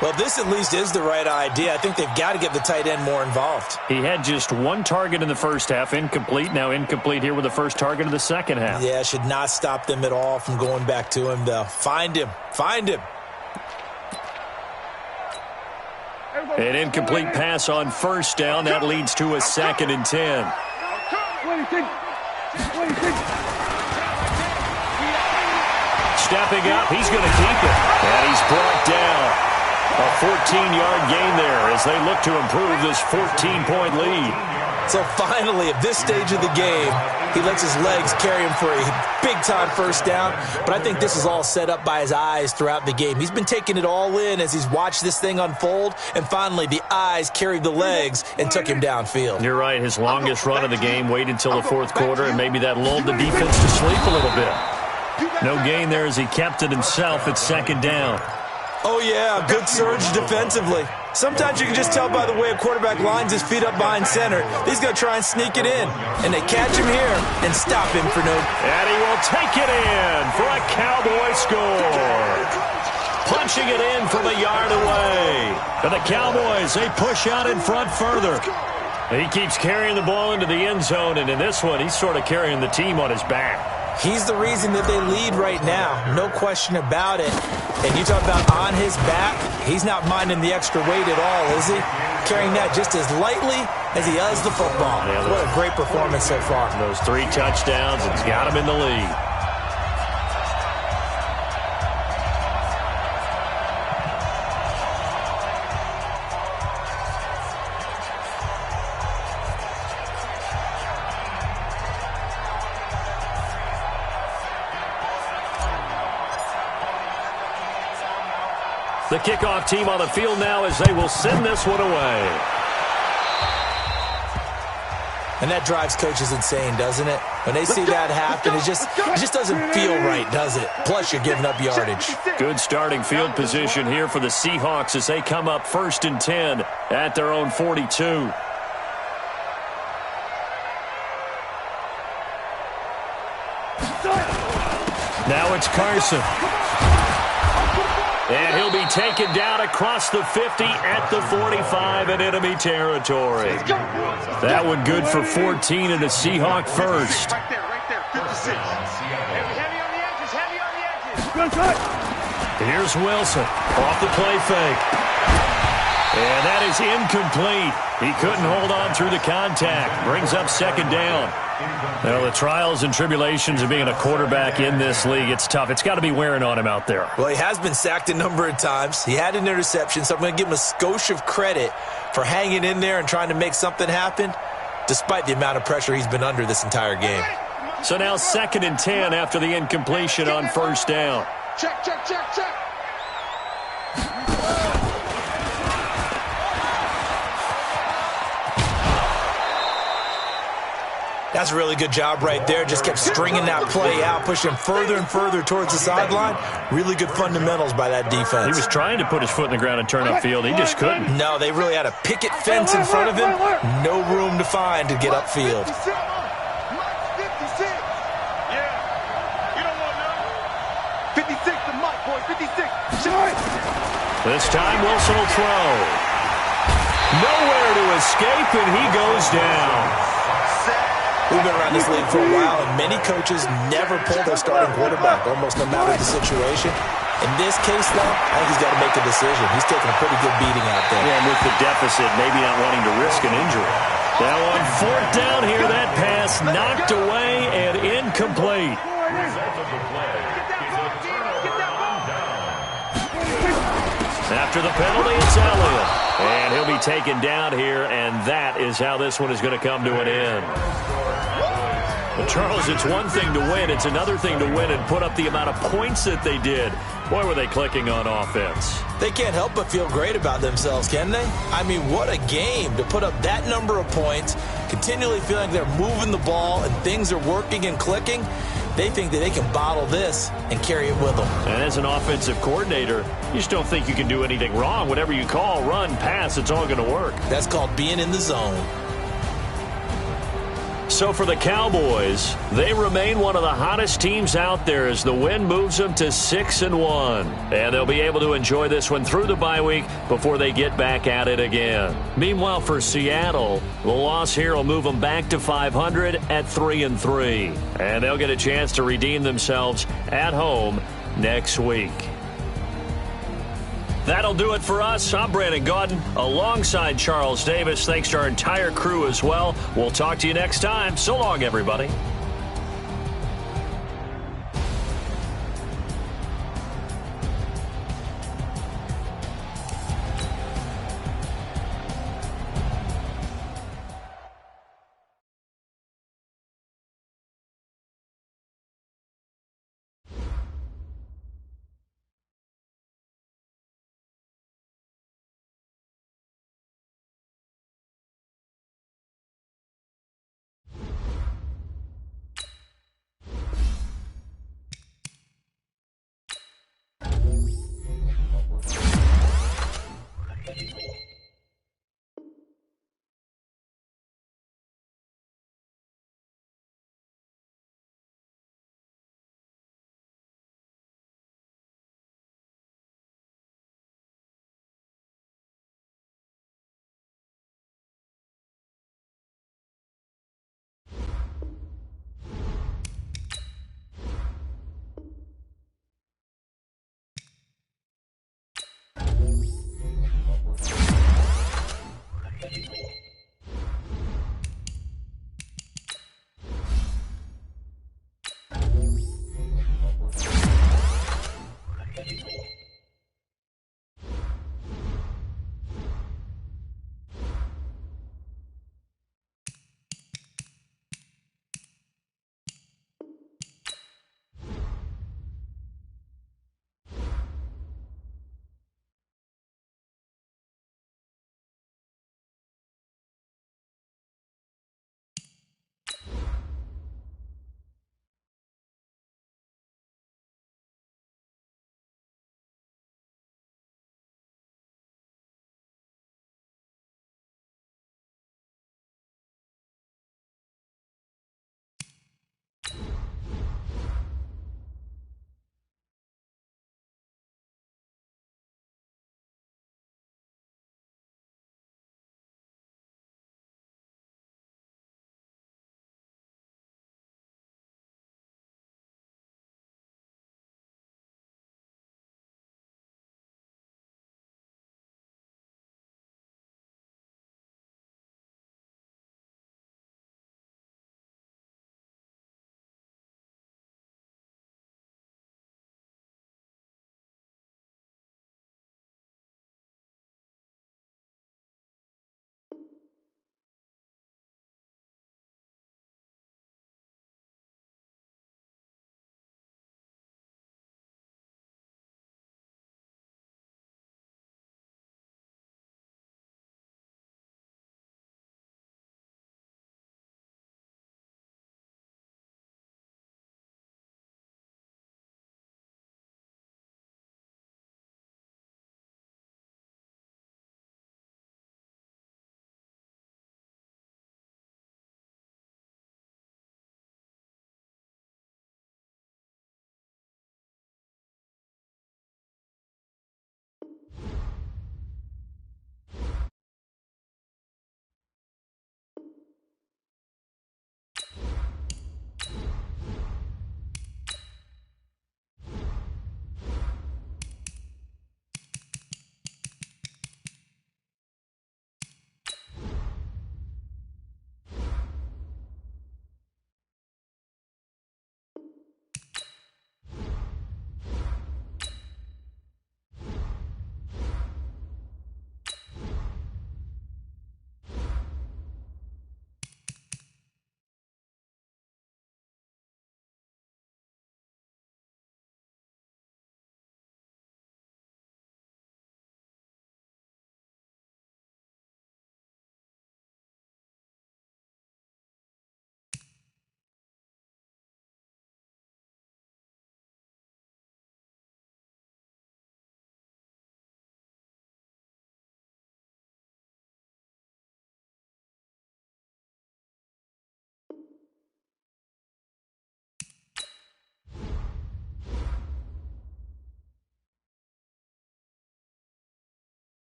Well, this at least is the right idea. I think they've got to get the tight end more involved. He had just 1 target in the first half, incomplete. Now incomplete here with the first target of the second half. Yeah, should not stop them at all from going back to him, though. Find him. Find him. An incomplete pass on first down. That leads to a 2nd and 10. Stepping up, he's going to keep it. And he's brought down. A 14-yard gain there as they look to improve this 14-point lead. So finally, at this stage of the game, he lets his legs carry him for a big-time first down. But I think this is all set up by his eyes throughout the game. He's been taking it all in as he's watched this thing unfold. And finally, the eyes carried the legs and took him downfield. You're right. His longest run of the game waited until the 4th quarter, and maybe that lulled the defense to sleep a little bit. No gain there as he kept it himself at second down. Oh, yeah, good surge defensively. Sometimes you can just tell by the way a quarterback lines his feet up behind center. He's going to try and sneak it in. And they catch him here and stop him for no. And he will take it in for a Cowboy score. Punching it in from a yard away. And the Cowboys, they push out in front further. He keeps carrying the ball into the end zone, and in this one, he's sort of carrying the team on his back. He's the reason that they lead right now. No question about it. And you talk about on his back, he's not minding the extra weight at all, is he? Carrying that just as lightly as he does the football. Yeah, what a great performance so far. Those 3 touchdowns, it's got him in the lead. The kickoff team on the field now as they will send this one away. And that drives coaches insane, doesn't it? When they see that happen, it just doesn't feel right, does it? Plus, you're giving up yardage. Good starting field position here for the Seahawks as they come up 1st and 10 at their own 42. Now it's Carson. And he'll be taken down across the 50 at the 45 in enemy territory. That one good for 14 and a Seahawk first. Right there, 56. Heavy on the edges, heavy on the edges. Here's Wilson off the play fake. And that is incomplete. He couldn't hold on through the contact. Brings up 2nd down. Well, the trials and tribulations of being a quarterback in this league, it's tough. It's got to be wearing on him out there. Well, he has been sacked a number of times. He had an interception, so I'm going to give him a skosh of credit for hanging in there and trying to make something happen, despite the amount of pressure he's been under this entire game. So now 2nd and 10 after the incompletion on 1st down. Check, check, check, check. That's a really good job right there. Just kept stringing that play out, pushing him further and further towards the sideline. Really good fundamentals by that defense. He was trying to put his foot in the ground and turn upfield. He just couldn't. No, they really had a picket fence in front of him. No room to find to get upfield. 56. Yeah. You don't want none. 56 to Mike, boy. 56. This time Wilson will throw. Nowhere to escape, and he goes down. We've been around this league for a while, and many coaches never pull their starting quarterback, almost no matter the situation. In this case, though, I think he's got to make a decision. He's taking a pretty good beating out there. Yeah, and with the deficit, maybe not wanting to risk an injury. Now on 4th down here, that pass knocked away and incomplete. After the penalty, it's Elliott. And he'll be taken down here, and that is how this one is going to come to an end. Well, Charles, it's one thing to win. It's another thing to win and put up the amount of points that they did. Boy, were they clicking on offense. They can't help but feel great about themselves, can they? I mean, what a game to put up that number of points, continually feeling they're moving the ball and things are working and clicking. They think that they can bottle this and carry it with them. And as an offensive coordinator, you just don't think you can do anything wrong. Whatever you call, run, pass, it's all going to work. That's called being in the zone. So for the Cowboys, they remain one of the hottest teams out there as the win moves them to 6-1. And they'll be able to enjoy this one through the bye week before they get back at it again. Meanwhile, for Seattle, the loss here will move them back to 500 at 3-3. And they'll get a chance to redeem themselves at home next week. That'll do it for us. I'm Brandon Gaudin alongside Charles Davis. Thanks to our entire crew as well. We'll talk to you next time. So long, everybody.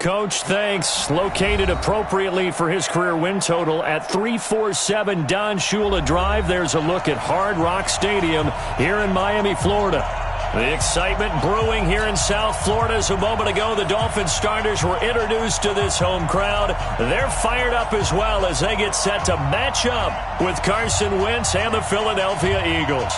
Coach, thanks. Located appropriately for his career win total at 347 Don Shula Drive. There's a look at Hard Rock Stadium here in Miami, Florida. The excitement brewing here in South Florida as a moment ago the Dolphins starters were introduced to this home crowd. They're fired up as well as they get set to match up with Carson Wentz and the Philadelphia Eagles.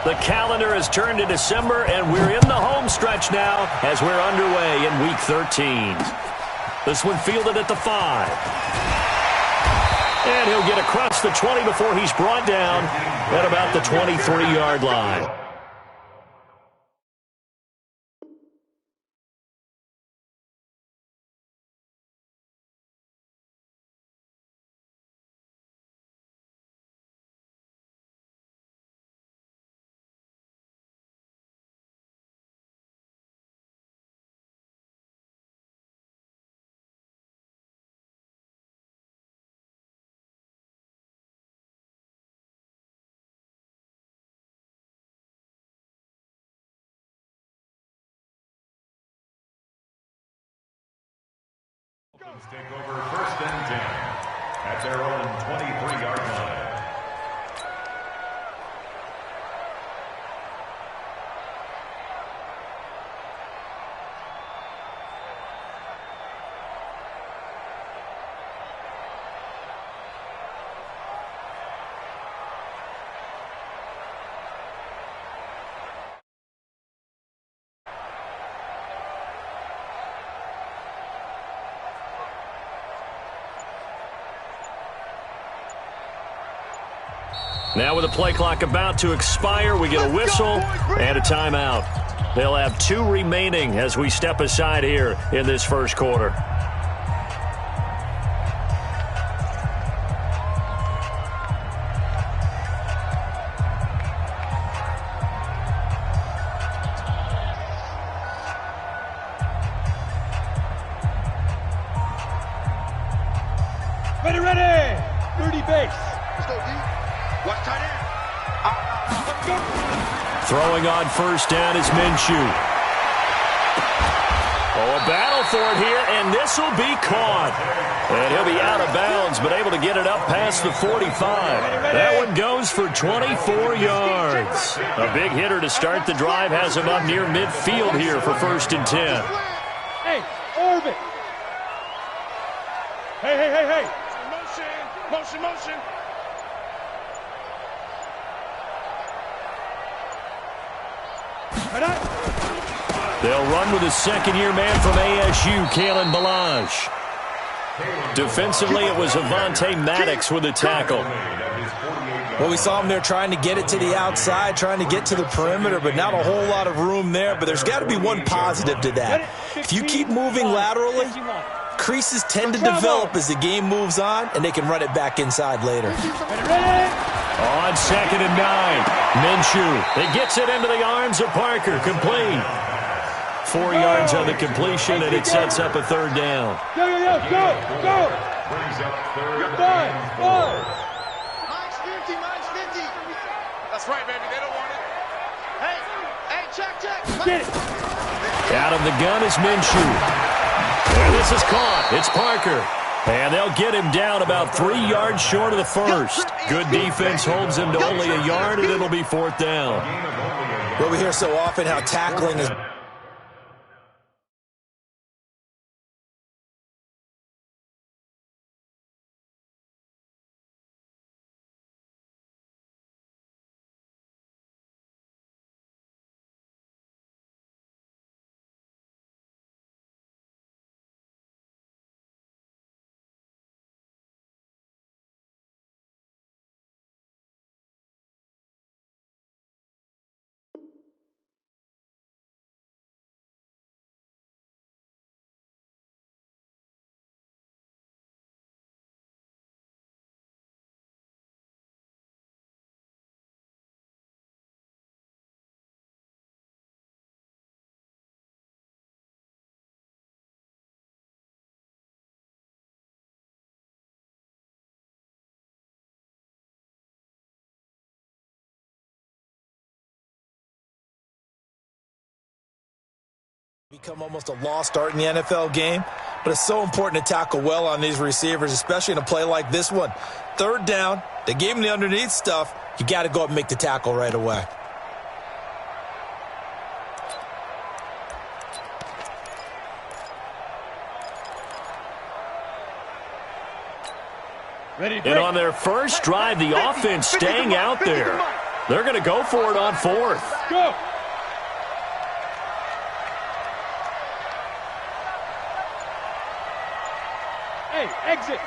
The calendar has turned to December, and we're in the home stretch now as we're underway in Week 13. This one fielded at the 5. And he'll get across the 20 before he's brought down at about the 23-yard line. Let's take over 1st and 10 at their own 23-yard line. Now with the play clock about to expire, we get a whistle and a timeout. They'll have 2 remaining as we step aside here in this first quarter. Ready! Dirty base. Let's go, D. Watch tight end. Let's go. Throwing on first down is Minshew. Oh, a battle for it here, and this will be caught. And he'll be out of bounds, but able to get it up past the 45. That one goes for 24 yards. A big hitter to start the drive has him up near midfield here for 1st and 10. Hey, orbit. Hey. Motion. They'll run with a second-year man from ASU, Kalen Ballage. Defensively, it was Avonte Maddox with a tackle. Well, we saw him there trying to get it to the outside, trying to get to the perimeter, but not a whole lot of room there. But there's got to be one positive to that. If you keep moving laterally, creases tend to develop as the game moves on, and they can run it back inside later. On 2nd and 9, Minshew. It gets it into the arms of Parker, complete. 4 yards on the completion, and it sets up a 3rd down. Go. Brings up 3rd and 4. Mine's 50. That's right, baby. They don't want it. Hey, check. Get it. Out of the gun is Minshew. And this is caught. It's Parker. And they'll get him down about 3 yards short of the first. Good defense holds him to only a yard, and it'll be 4th down. Well, we hear so often how tackling is Become almost a lost art in the NFL game, but it's so important to tackle well on these receivers, especially in a play like this one. Third down, they gave him the underneath stuff. You got to go up and make the tackle right away. And on their first drive, the offense staying out there. They're going to go for it on fourth. Go! Hey, exit!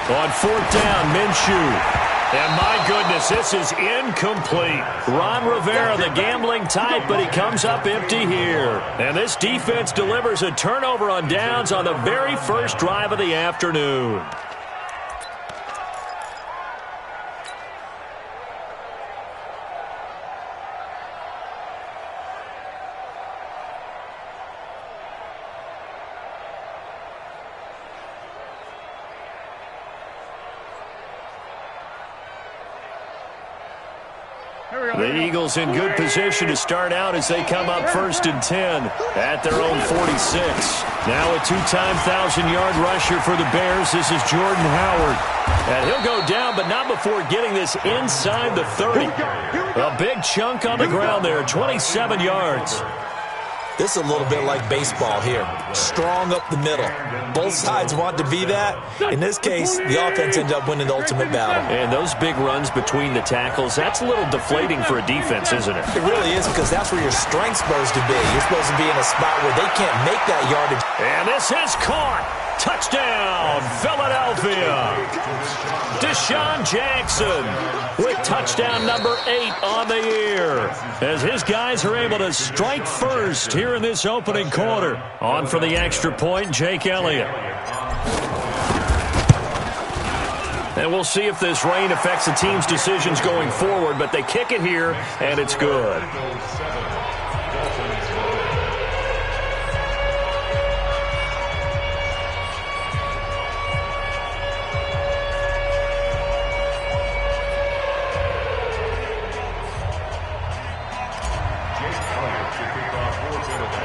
On fourth down, Minshew. And my goodness, this is incomplete. Ron Rivera, the gambling type, but he comes up empty here. And this defense delivers a turnover on downs on the very first drive of the afternoon. The Eagles in good position to start out as they come up 1st and 10 at their own 46. Now a two-time 1,000-yard rusher for the Bears. This is Jordan Howard. And he'll go down, but not before getting this inside the 30. A big chunk on the ground there, 27 yards. This is a little bit like baseball here. Strong up the middle. Both sides want to be that. In this case, the offense ends up winning the ultimate battle. And those big runs between the tackles, that's a little deflating for a defense, isn't it? It really is, because that's where your strength's supposed to be. You're supposed to be in a spot where they can't make that yardage. And this is caught. Touchdown, Philadelphia. Deshaun Jackson with touchdown number 8 on the year, as his guys are able to strike first here in this opening quarter. On for the extra point, Jake Elliott. And we'll see if this rain affects the team's decisions going forward, but they kick it here, and it's good.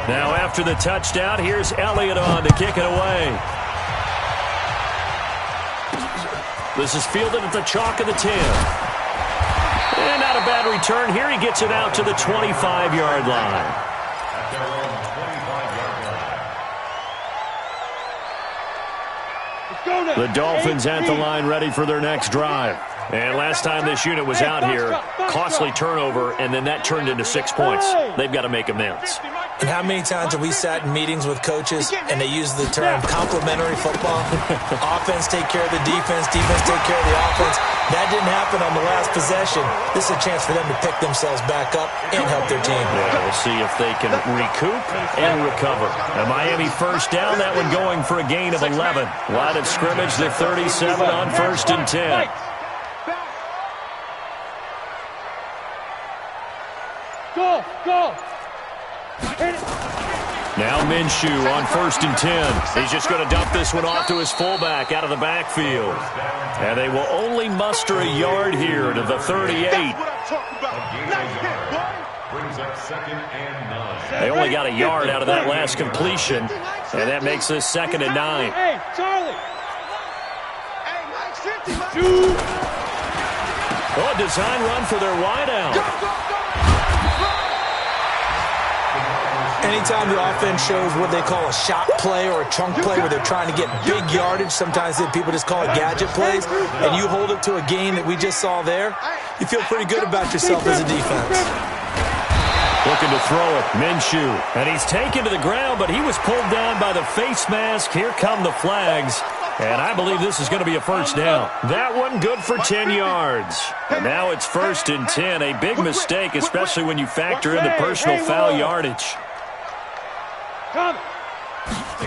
Now after the touchdown, here's Elliott on to kick it away. This is fielded at the chalk of the 10. And not a bad return here. He gets it out to the 25-yard line. The Dolphins at the line ready for their next drive. And last time this unit was out here, costly turnover, and then that turned into 6 points. They've got to make amends. And how many times have we sat in meetings with coaches and they use the term complementary football? Offense take care of the defense, defense take care of the offense. That didn't happen on the last possession. This is a chance for them to pick themselves back up and help their team. Yeah, we'll see if they can recoup and recover. A Miami first down, that one going for a gain of 11. Line of scrimmage, the 37 on 1st and 10. Go, go. Now Minshew on 1st and 10. He's just going to dump this one off to his fullback out of the backfield. And they will only muster a yard here to the 38. They only got a yard out of that last completion, and that makes this 2nd and 9. Hey, Charlie. Oh, a design run for their wideout. Anytime the offense shows what they call a shot play or a chunk play where they're trying to get big yardage, sometimes people just call it gadget plays, and you hold it to a gain that we just saw there, you feel pretty good about yourself as a defense. Looking to throw it, Minshew. And he's taken to the ground, but he was pulled down by the face mask. Here come the flags. And I believe this is going to be a first down. That one good for 10 yards. And now it's 1st and 10. A big mistake, especially when you factor in the personal foul yardage. Come.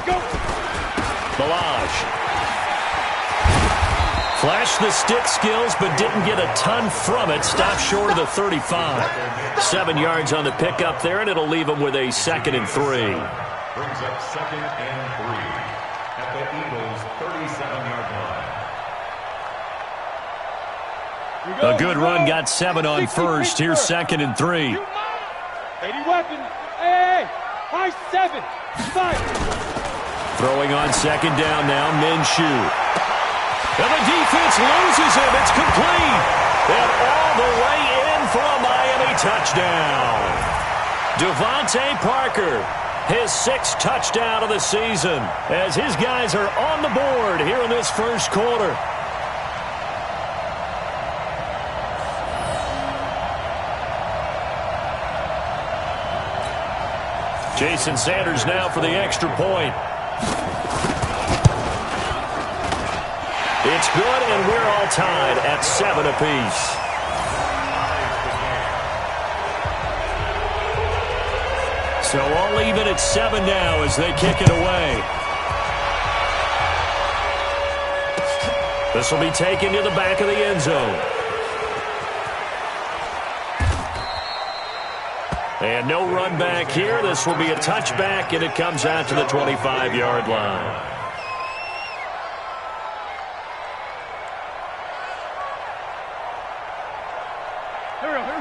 Go. Balaj. Flashed the stick skills, but didn't get a ton from it. Stopped short of the 35. 7 yards on the pickup there, and it'll leave him with a 2nd and 3. Brings up 2nd and 3 at the Eagles' 37-yard line. A good run, got 7 on 1st. Here's 2nd and 3. 80 weapons. Hey, high 7. Fight. Throwing on second down now, Minshew. And the defense loses him. It's complete. And all the way in for a Miami touchdown. Devontae Parker, his 6th touchdown of the season, as his guys are on the board here in this first quarter. Jason Sanders now for the extra point. It's good, and we're all tied at 7 apiece. So all even at 7 now as they kick it away. This will be taken to the back of the end zone. And no run back here. This will be a touchback, and it comes out to the 25-yard line.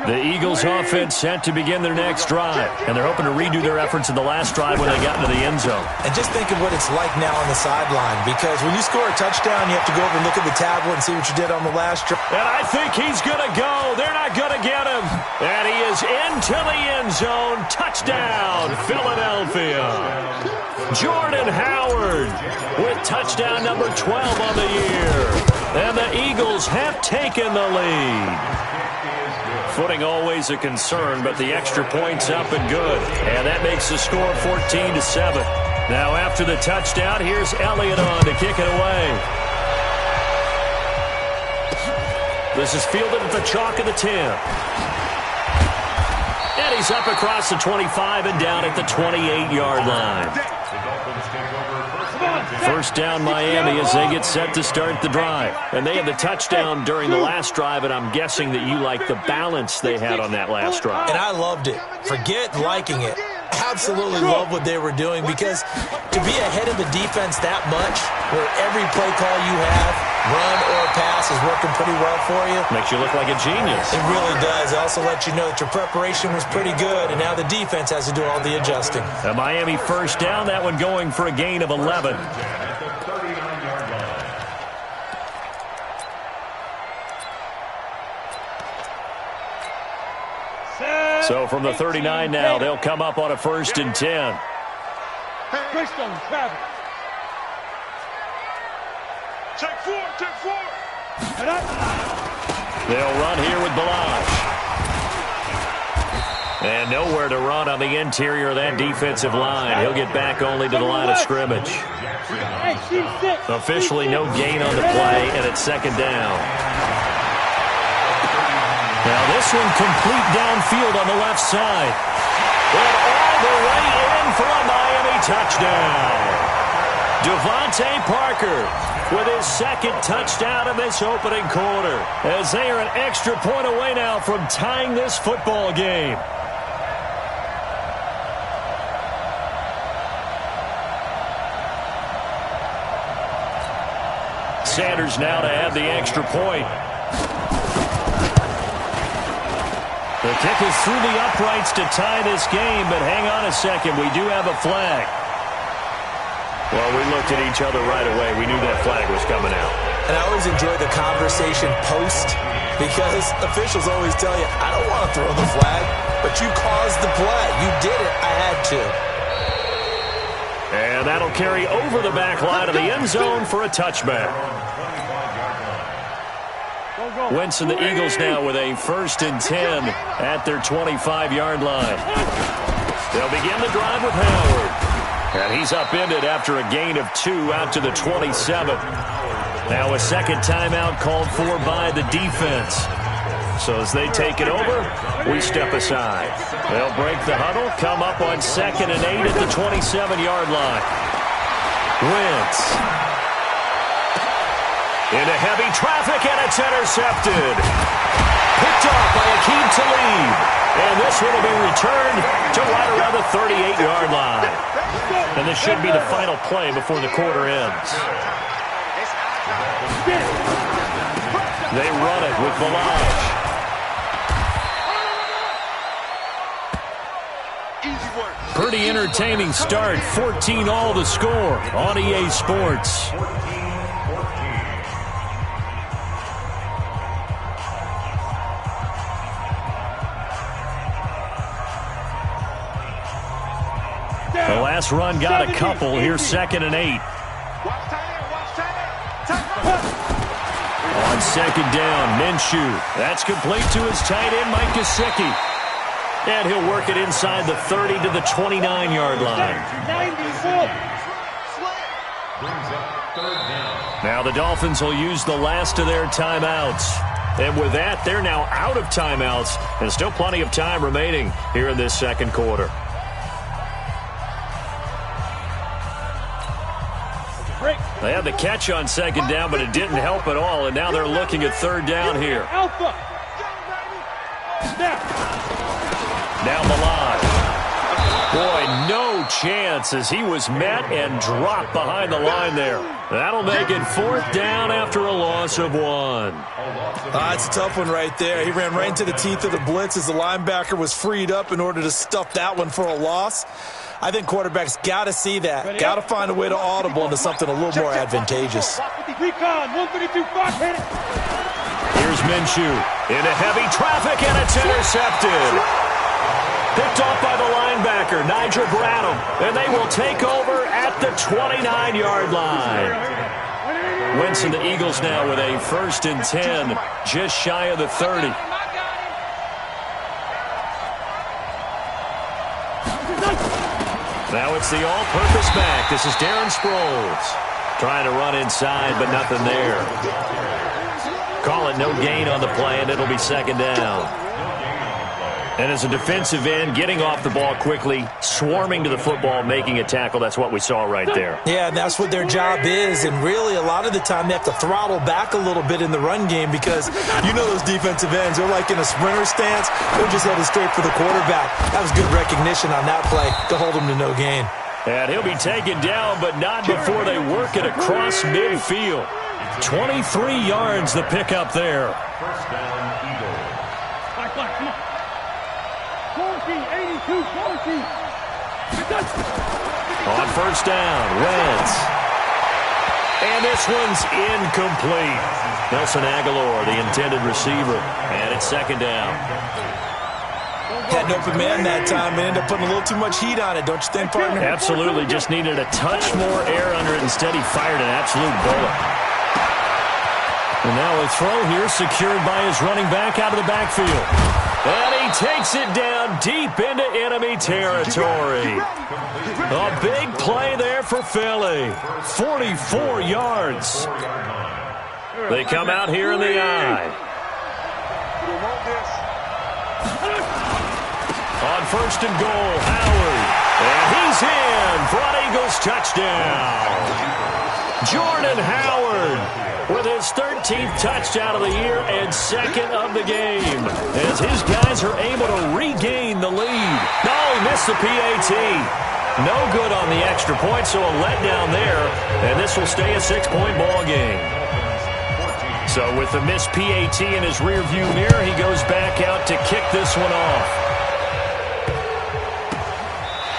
The Eagles offense set to begin their next drive, and they're hoping to redo their efforts in the last drive when they got into the end zone. And just think of what it's like now on the sideline, because when you score a touchdown, you have to go over and look at the tablet and see what you did on the last drive. And I think he's going to go. They're not going to get him. And he is into the end zone. Touchdown, Philadelphia. Jordan Howard with touchdown number 12 on the year. And the Eagles have taken the lead. Footing always a concern, but the extra point's up and good. And that makes the score 14-7. Now after the touchdown, here's Elliott on to kick it away. This is fielded at the chalk of the 10. And he's up across the 25 and down at the 28-yard line. First down Miami as they get set to start the drive. And they had the touchdown during the last drive, and I'm guessing that you like the balance they had on that last drive. And I loved it. Forget liking it. Absolutely love what they were doing, because to be ahead of the defense that much, where every play call you have, run or pass, is working pretty well for you. Makes you look like a genius. It really does. It also lets you know that your preparation was pretty good, and now the defense has to do all the adjusting. A Miami first down, that one going for a gain of 11. So from the 39 now, they'll come up on a 1st and 10. Check 4, check 4. They'll run here with Balazs. And nowhere to run on the interior of that defensive line. He'll get back only to the line of scrimmage. Officially no gain on the play, and it's 2nd down. Now this one complete downfield on the left side. And all the way in for a Miami touchdown. Devontae Parker with his 2nd touchdown of this opening quarter, as they are an extra point away now from tying this football game. Sanders now to add the extra point. The kick is through the uprights to tie this game, but hang on a second. We do have a flag. Well, we looked at each other right away. We knew that flag was coming out. And I always enjoy the conversation post, because officials always tell you, I don't want to throw the flag, but you caused the play. You did it. I had to. And that'll carry over the back line of the end zone for a touchback. Wentz and the Eagles now with a 1st and 10 at their 25-yard line. They'll begin the drive with Howard. And he's upended after a gain of 2 out to the 27. Now a 2nd timeout called for by the defense. So as they take it over, we step aside. They'll break the huddle, come up on 2nd and 8 at the 27-yard line. Wentz. Into heavy traffic, and it's intercepted. Picked off by Aqib Talib. And this one will be returned to right around the 38-yard line. And this should be the final play before the quarter ends. They run it with Balazs. Easy work. Pretty entertaining start. 14 all the score on EA Sports. 14-14. The last run got a couple. Here's 2nd and 8. Watch tight end. Watch tight end. Tight end. On 2nd down, Minshew. That's complete to his tight end, Mike Gesicki. And he'll work it inside the 30 to the 29-yard line. 94. Brings up 3rd down. Now the Dolphins will use the last of their timeouts. And with that, they're now out of timeouts. And still plenty of time remaining here in this 2nd quarter. They had the catch on 2nd down, but it didn't help at all. And now they're looking at 3rd down here. Alpha. Down the line. Boy, no chance as he was met and dropped behind the line there. That'll make it 4th down after a loss of 1. It's a tough one right there. He ran right into the teeth of the blitz as the linebacker was freed up in order to stuff that one for a loss. I think quarterbacks got to see that. Got to find a way to audible into something a little more advantageous. Here's Minshew into heavy traffic, and it's intercepted. Picked off by the linebacker, Nigel Bradham, and they will take over at the 29-yard line. Wentz and the Eagles now with a 1st and 10, just shy of the 30. Now it's the all-purpose back. This is Darren Sproles. Trying to run inside, but nothing there. Call it no gain on the play, and it'll be 2nd down. And as a defensive end, getting off the ball quickly, swarming to the football, making a tackle, that's what we saw right there. Yeah, and that's what their job is. And really, a lot of the time, they have to throttle back a little bit in the run game because you know those defensive ends, they're like in a sprinter stance. They're just headed straight for the quarterback. That was good recognition on that play to hold him to no gain. And he'll be taken down, but not before they work it across midfield. 23 yards the pickup there. 1st down, Eagles. Come on. 82, 40. On 1st down, Wentz. And this one's incomplete. Nelson Aguilar, the intended receiver. And it's 2nd down. Had an open man that time and ended up putting a little too much heat on it, don't you think, partner? Absolutely. Just needed a touch more air under it. Instead, he fired an absolute bullet. And now a throw here secured by his running back out of the backfield. And he takes it down deep into enemy territory. A big play there for Philly. 44 yards. They come out here in the eye. On 1st and goal, Howard. And he's in for an Eagles touchdown. Jordan Howard with his 13th touchdown of the year and 2nd of the game, as his guys are able to regain the lead. No, he missed the PAT. No good on the extra point, so a letdown there, and this will stay a 6-point ball game. So with the missed PAT in his rearview mirror, he goes back out to kick this one off.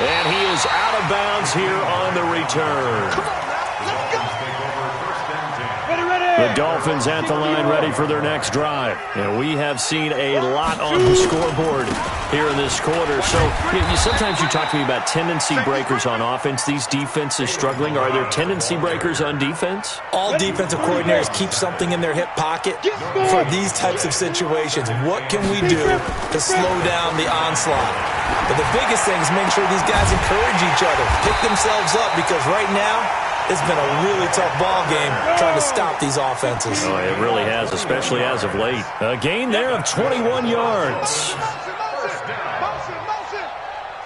And he is out of bounds here on the return. The Dolphins at the line ready for their next drive. And we have seen a lot on the scoreboard here in this quarter. So sometimes you talk to me about tendency breakers on offense. These defenses struggling. Are there tendency breakers on defense? All defensive coordinators keep something in their hip pocket for these types of situations. What can we do to slow down the onslaught? But the biggest thing is make sure these guys encourage each other, pick themselves up, because right now, it's been a really tough ball game trying to stop these offenses. Oh, it really has, especially as of late. A gain there of 21 yards.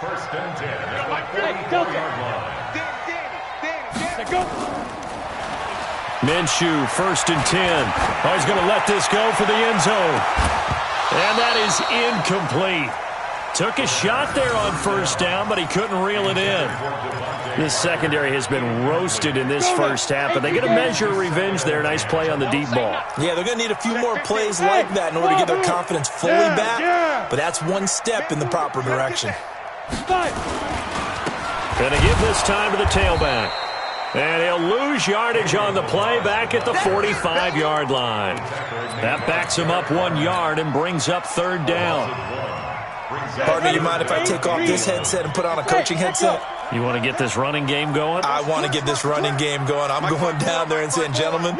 1st and 10 at the 44-yard line. Minshew, 1st and 10. Oh, he's going to let this go for the end zone. And that is incomplete. Took a shot there on 1st down, but he couldn't reel it in. This secondary has been roasted in this first half, but they get a measure of revenge there. Nice play on the deep ball. Yeah, they're going to need a few more plays like that in order to get their confidence fully back, but that's one step in the proper direction. Going to give this time to the tailback. And he'll lose yardage on the play back at the 45-yard line. That backs him up 1 yard and brings up third down. Partner, you mind if I take off this headset and put on a coaching headset? You want to get this running game going? I want to get this running game going. I'm going down there and saying, gentlemen,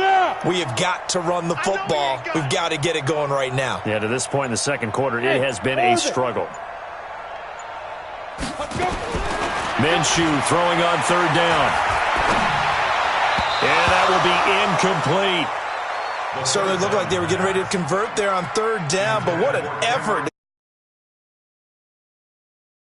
we have got to run the football. We've got to get it going right now. Yeah, to this point in the second quarter, it has been a struggle. Minshew throwing on third down. And that will be incomplete. Certainly looked like they were getting ready to convert there on third down, but what an effort